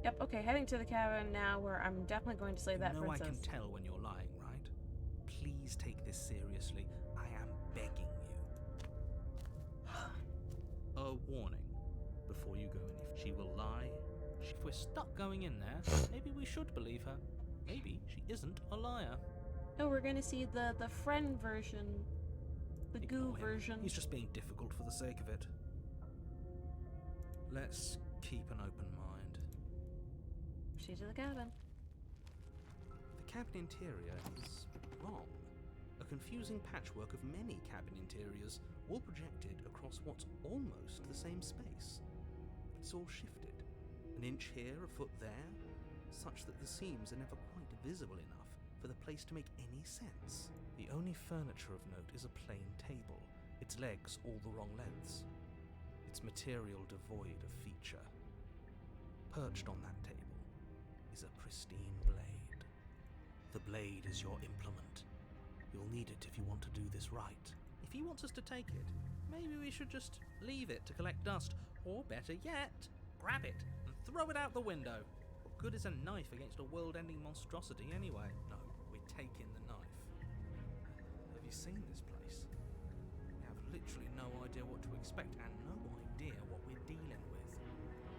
Yep, okay, heading to the cabin now where I'm definitely going to slay that You know princess. I can tell when you're lying, right? Please take this seriously. I am begging you. A warning before you go in. If she will lie, if we're stuck going in there, maybe we should believe her. Maybe she isn't a liar. Oh, we're gonna see the friend version. The goo Ignore him. version. He's just being difficult for the sake of it. Let's keep an open mind. Proceed to the cabin. The cabin interior is wrong. A confusing patchwork of many cabin interiors, all projected across what's almost the same space. It's all shifted. An inch here, a foot there, such that the seams are never quite visible enough for the place to make any sense. The only furniture of note is a plain table, its legs all the wrong lengths, its material devoid of feature. Perched on that table is a pristine blade. The blade is your implement. You'll need it if you want to do this right. If he wants us to take it, maybe we should just leave it to collect dust, or better yet, grab it and throw it out the window. What good is a knife against a world-ending monstrosity anyway? No, we're taking the knife. Have you seen this place? We have literally no idea what to expect and no idea what we're dealing with.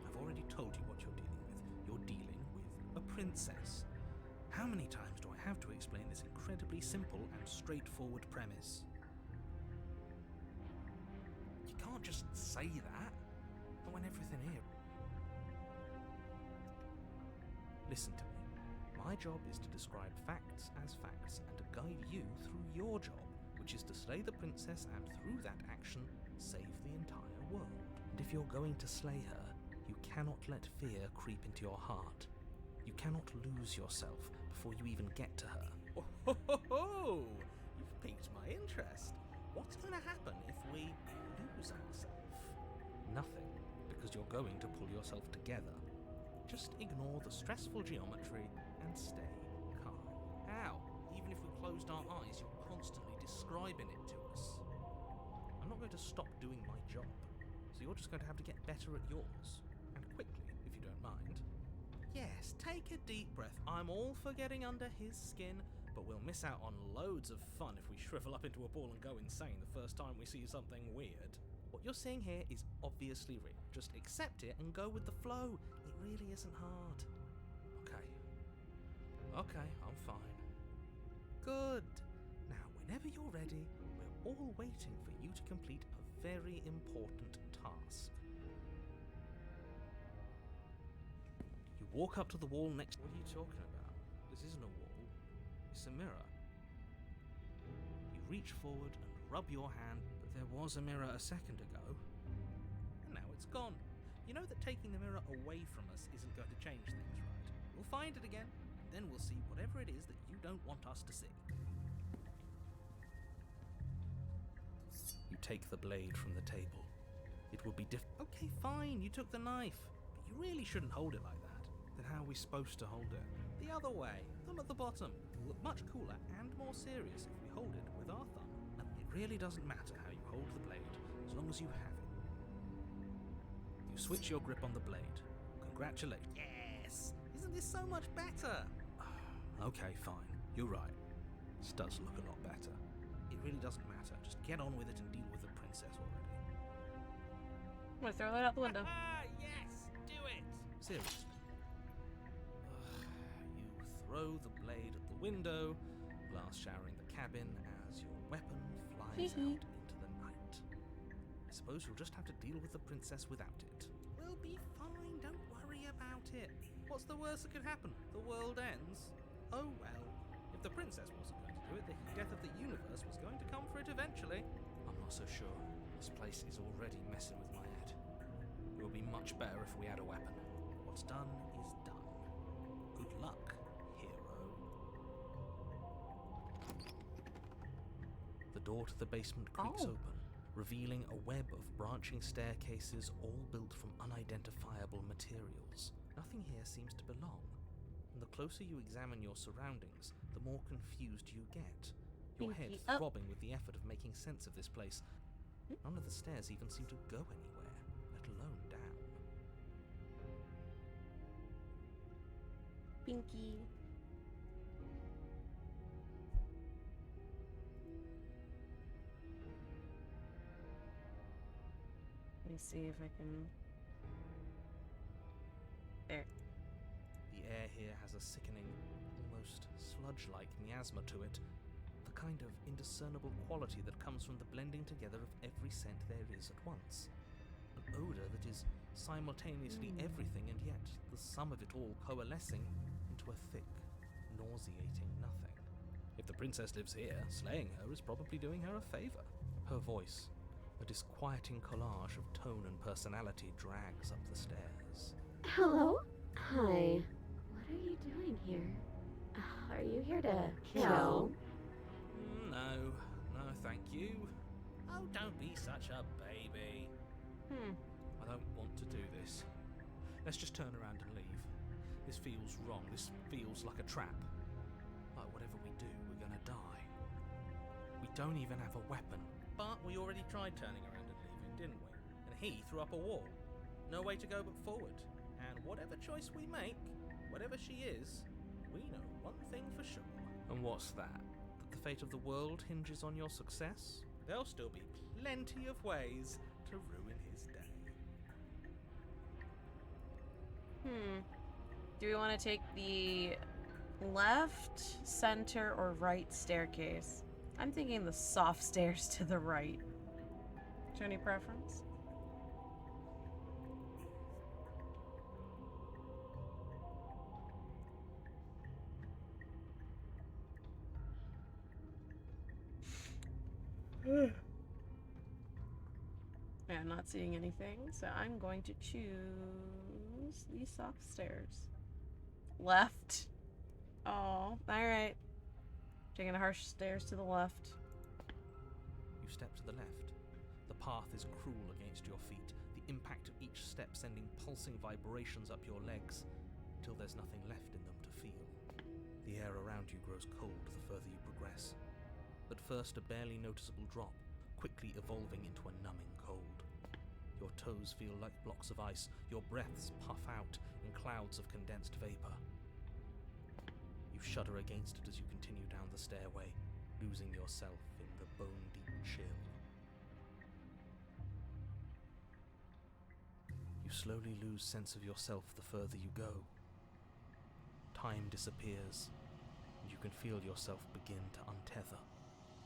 I've already told you what you're dealing with. You're dealing with a princess. How many times do I have to explain this incredibly simple and straightforward premise? You can't just say that. Not when everything here. Listen to me. My job is to describe facts as facts and to guide you through your job, which is to slay the princess and through that action, save the entire world. And if you're going to slay her, you cannot let fear creep into your heart. You cannot lose yourself before you even get to her. Oh, ho, ho, ho! You've piqued my interest. What's going to happen if we lose ourselves? Nothing, because you're going to pull yourself together. Just ignore the stressful geometry and stay calm. How? Even if we closed our eyes, you're constantly describing it to us. I'm not going to stop doing my job, so you're just going to have to get better at yours. And quickly, if you don't mind. Yes, take a deep breath. I'm all for getting under his skin, but we'll miss out on loads of fun if we shrivel up into a ball and go insane the first time we see something weird. What you're seeing here is obviously real. Just accept it and go with the flow. It really isn't hard. Okay, I'm fine. Good. Now, whenever you're ready, we're all waiting for you to complete a very important task. You walk up to the wall next. What are you talking about? This isn't a wall. It's a mirror. You reach forward and rub your hand, but there was a mirror a second ago. And now it's gone. You know that taking the mirror away from us isn't going to change things, right? We'll find it again, and then we'll see whatever it is that you don't want us to see. You take the blade from the table. It would be Okay, fine, you took the knife. But you really shouldn't hold it like that. Then how are we supposed to hold it? The other way, thumb at the bottom. It'll look much cooler and more serious if we hold it with our thumb. And it really doesn't matter how you hold the blade, as long as you have it. You switch your grip on the blade. Congratulations. Yes! Isn't this so much better? Okay, fine. You're right. This does look a lot better. It really doesn't matter. Just get on with it and deal with the princess already. I'm gonna throw that out the window. Yes, do it. Seriously. You throw the blade at the window, blast showering the cabin as your weapon flies out into the night. I suppose you'll just have to deal with the princess without it. We'll be fine, don't worry about it. What's the worst that could happen? The world ends? Oh well. If the princess wasn't going to do it, the death of the universe was going to come for it eventually. I'm not so sure. This place is already messing with my head. It would be much better if we had a weapon. What's done is done. Good luck, hero. The door to the basement creaks Oh. open, revealing a web of branching staircases all built from unidentifiable materials. Nothing here seems to belong, and the closer you examine your surroundings, the more confused you get, your head Pinky up. throbbing with the effort of making sense of this place. None of the stairs even seem to go anywhere, let alone down. Pinky. Let me see if I can. There. The air here has a sickening, almost sludge-like miasma to it, the kind of indiscernible quality that comes from the blending together of every scent there is at once. An odour that is simultaneously everything and yet the sum of it all coalescing into a thick, nauseating nothing. If the princess lives here, slaying her is probably doing her a favour. Her voice, a disquieting collage of tone and personality, drags up the stairs. Hello? Hi. What are you doing here? Are you here to kill? No, thank you. Oh, don't be such a baby. I don't want to do this. Let's just turn around and leave. This feels wrong. This feels like a trap. Like whatever we do, we're gonna die. We don't even have a weapon. But we already tried turning around and leaving, didn't we? And he threw up a wall. No way to go but forward. And whatever choice we make, whatever she is, we know one thing for sure. And what's that? That the fate of the world hinges on your success? There'll still be plenty of ways to ruin his day. Do we want to take the left, center, or right staircase? I'm thinking the soft stairs to the right. Is there any preference? Yeah, I'm not seeing anything, so I'm going to choose the soft stairs. Left. Oh, alright. Taking the harsh stairs to the left. You step to the left. The path is cruel against your feet, the impact of each step sending pulsing vibrations up your legs, until there's nothing left in them to feel. The air around you grows cold the further you progress. At first a barely noticeable drop, quickly evolving into a numbing cold. Your toes feel like blocks of ice, your breaths puff out in clouds of condensed vapor. You shudder against it as you continue down the stairway, losing yourself in the bone-deep chill. You slowly lose sense of yourself the further you go. Time disappears, and you can feel yourself begin to untether.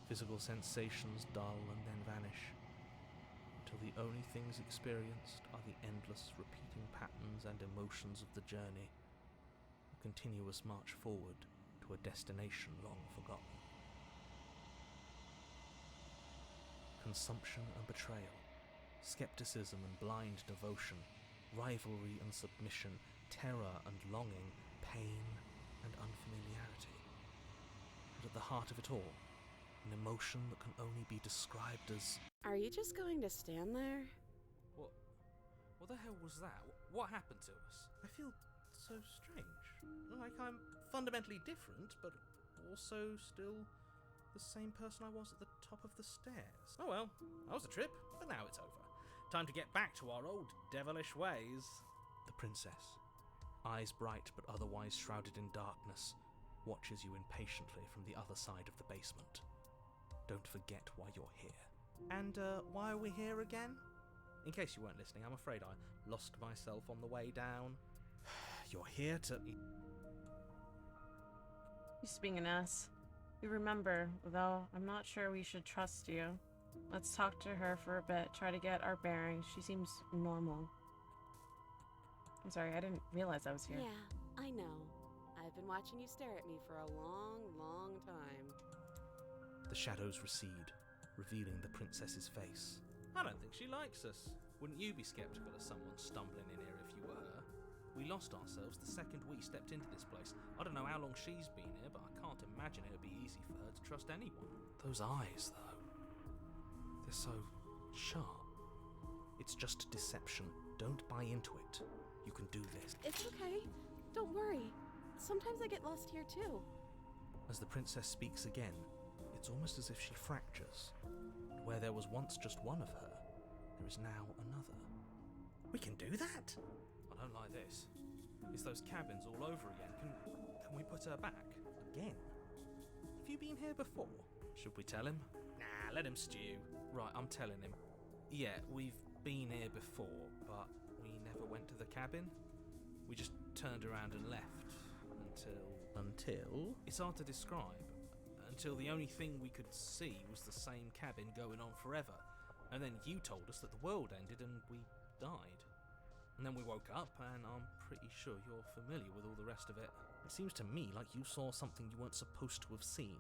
Physical sensations dull and then vanish, until the only things experienced are the endless repeating patterns and emotions of the journey, a continuous march forward to a destination long forgotten. Consumption and betrayal, skepticism and blind devotion, rivalry and submission, terror and longing, pain and unfamiliarity. And at the heart of it all, an emotion that can only be described as... Are you just going to stand there? What the hell was that? What happened to us? I feel so strange. Like I'm fundamentally different, but also still the same person I was at the top of the stairs. Oh well, that was a trip, but now it's over. Time to get back to our old devilish ways. The princess, eyes bright but otherwise shrouded in darkness, watches you impatiently from the other side of the basement. Don't forget why you're here. And why are we here again? In case you weren't listening, I'm afraid I lost myself on the way down. You're here to... You're just being an ass. We remember, though I'm not sure we should trust you. Let's talk to her for a bit, try to get our bearings. She seems normal. I'm sorry, I didn't realize I was here. Yeah, I know. I've been watching you stare at me for a long, long time. The shadows recede, revealing the princess's face. I don't think she likes us. Wouldn't you be skeptical of someone stumbling in here if you were her? We lost ourselves the second we stepped into this place. I don't know how long she's been here, but I can't imagine it would be easy for her to trust anyone. Those eyes, though. so sharp? It's just deception. Don't buy into it. You can do this. It's okay. Don't worry. Sometimes I get lost here too. As the princess speaks again, it's almost as if she fractures. Where there was once just one of her, there is now another. We can do that? I don't like this. It's those cabins all over again. Can we put her back? Again? Have you been here before? Should we tell him? Nah, let him stew. Right, I'm telling him. Yeah, we've been here before, but we never went to the cabin. We just turned around and left. Until? It's hard to describe. Until the only thing we could see was the same cabin going on forever. And then you told us that the world ended and we died. And then we woke up, and I'm pretty sure you're familiar with all the rest of it. It seems to me like you saw something you weren't supposed to have seen.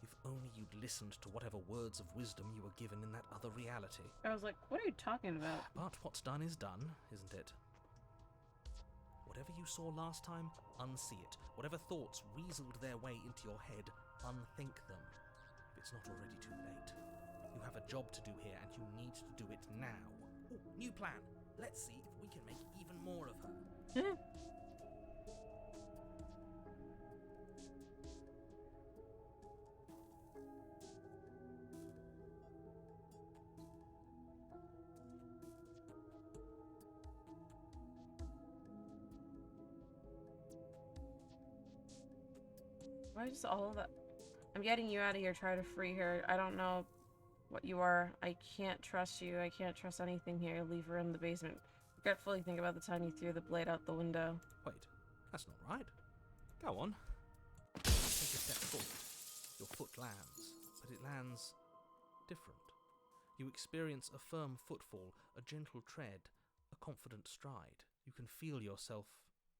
If only you'd listened to whatever words of wisdom you were given in that other reality. I was like, what are you talking about? But what's done is done, isn't it? Whatever you saw last time, unsee it. Whatever thoughts weaseled their way into your head, unthink them. If it's not already too late. You have a job to do here, and you need to do it now. Ooh, new plan. Let's see if we can make even more of her. Why just all of that? I'm getting you out of here. Try to free her. I don't know what you are. I can't trust you. I can't trust anything here. Leave her in the basement. Regretfully think about the time you threw the blade out the window. Wait, that's not right. Go on. Take a step forward. Your foot lands, but it lands different. You experience a firm footfall, a gentle tread, a confident stride. You can feel yourself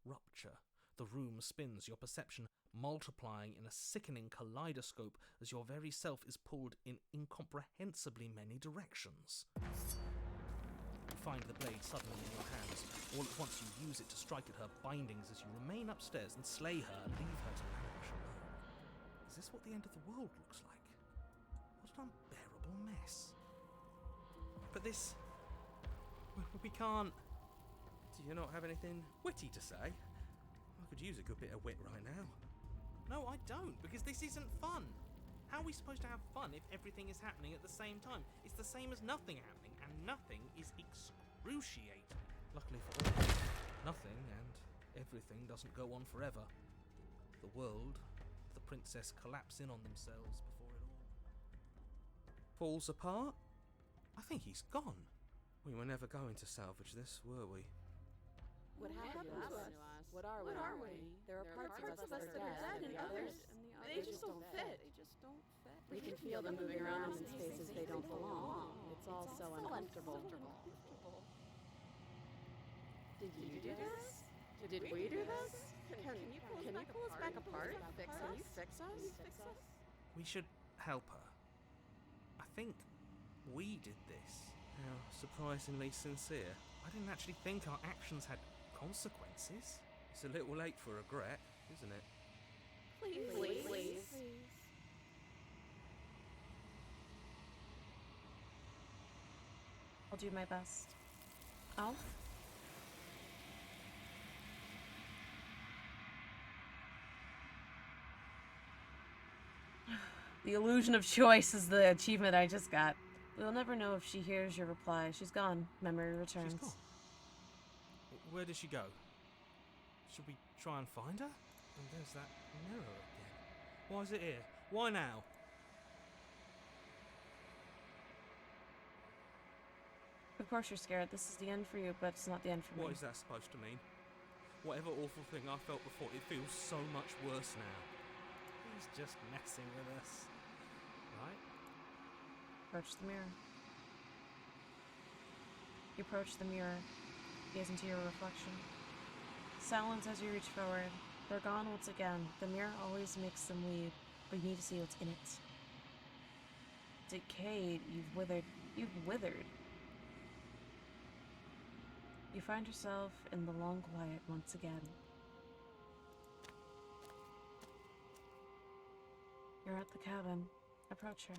rupture. The room spins, your perception multiplying in a sickening kaleidoscope as your very self is pulled in incomprehensibly many directions. You find the blade suddenly in your hands. All at once you use it to strike at her bindings as you remain upstairs and slay her and leave her to languish alone. Is this what the end of the world looks like? What an unbearable mess. But this... We can't... Do you not have anything witty to say? I could use a good bit of wit right now. No, I don't, because this isn't fun. How are we supposed to have fun if everything is happening at the same time? It's the same as nothing happening, and nothing is excruciating. Luckily for all, nothing and everything doesn't go on forever. The world, the princess collapse in on themselves before it all Falls apart? I think he's gone. We were never going to salvage this, were we? What happened to us? What are we? There are parts of us that are dead, and the others, they just don't fit. We can feel them moving around in spaces they don't belong. It's all so uncomfortable. Did you do this? Did we do this? Can you pull us back apart? Can you fix us? We should help her. I think we did this. How surprisingly sincere. I didn't actually think our actions had consequences. It's a little late for regret, isn't it? Please. I'll do my best. Oh? The illusion of choice is the achievement I just got. We'll never know if she hears your reply. She's gone. Memory returns. She's gone. Where did she go? Should we try and find her? And there's that mirror again. Why is it here? Why now? Of course you're scared. This is the end for you, but it's not the end for me. What is that supposed to mean? Whatever awful thing I felt before, it feels so much worse now. He's just messing with us. Right? Approach the mirror. You approach the mirror, gaze into your reflection. Silence as you reach forward. They're gone once again. The mirror always makes them leave, but you need to see what's in it. Decayed, you've withered. You find yourself in the long quiet once again. You're at the cabin. Approach her.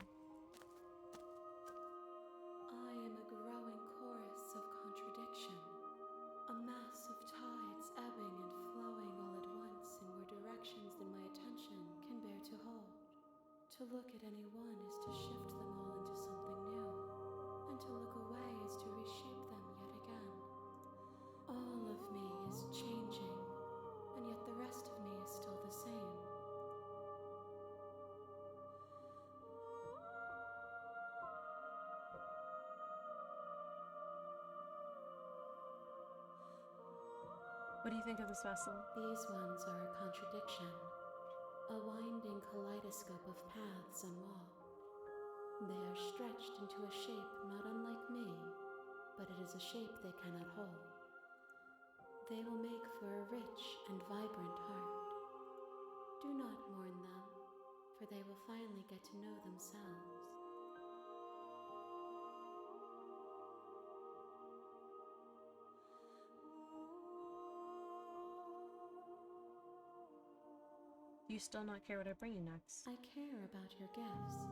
To look at any one is to shift them all into something new, and to look away is to reshape them yet again. All of me is changing, and yet the rest of me is still the same. What do you think of this vessel? These ones are a contradiction, a winding kaleidoscope of paths and wall. They are stretched into a shape not unlike me, but it is a shape they cannot hold. They will make for a rich and vibrant heart. Do not mourn them, for they will finally get to know themselves. Do you still not care what I bring you next? I care about your gifts,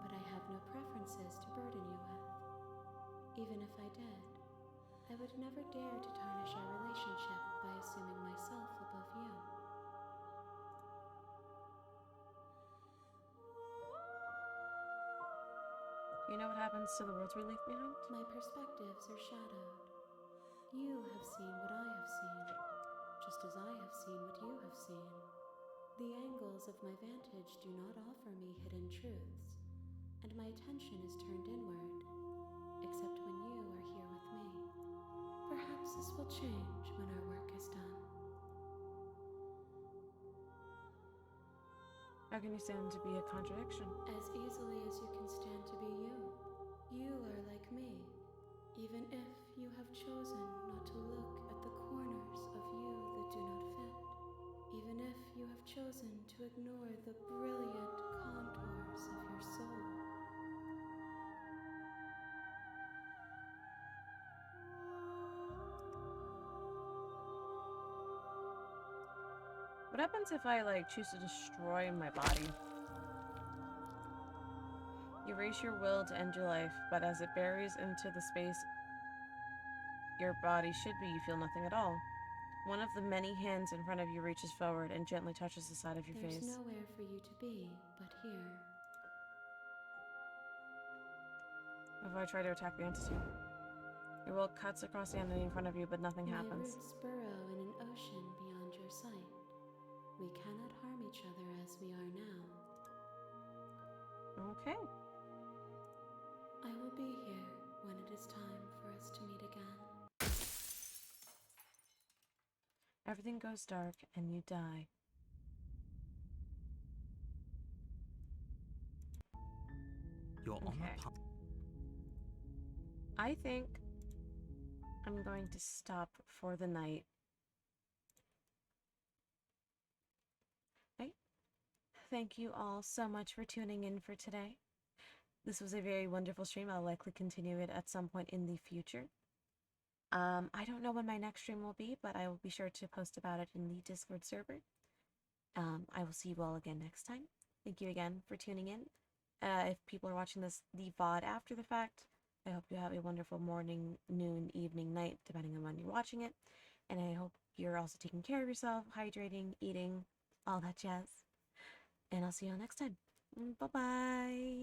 but I have no preferences to burden you with. Even if I did, I would never dare to tarnish our relationship by assuming myself above you. Do you know what happens to the worlds we leave behind? My perspectives are shadowed. You have seen what I have seen, just as I have seen what you have seen. The angles of my vantage do not offer me hidden truths, and my attention is turned inward, except when you are here with me. Perhaps this will change when our work is done. How can you stand to be a contradiction? As easily as you can stand to be you. You are like me, even if you have chosen not to look at the corners of you that do not fit. Even if you have chosen to ignore the brilliant contours of your soul. What happens if I, choose to destroy my body? You erase your will to end your life, but as it buries into the space your body should be, you feel nothing at all. One of the many hands in front of you reaches forward and gently touches the side of your There's face. nowhere for you to be but here. If I try to attack the entity, your will cuts across the entity in front of you, but nothing My happens. roots burrow in an ocean beyond your sight. We cannot harm each other as we are now. Okay. I will be here when it is time for us to meet again. Everything goes dark and you die. You're on Okay. a path. I think I'm going to stop for the night. Right? Thank you all so much for tuning in for today. This was a very wonderful stream. I'll likely continue it at some point in the future. I don't know when my next stream will be, but I will be sure to post about it in the Discord server. I will see you all again next time. Thank you again for tuning in. If people are watching the VOD after the fact, I hope you have a wonderful morning, noon, evening, night, depending on when you're watching it. And I hope you're also taking care of yourself, hydrating, eating, all that jazz. And I'll see you all next time. Bye-bye.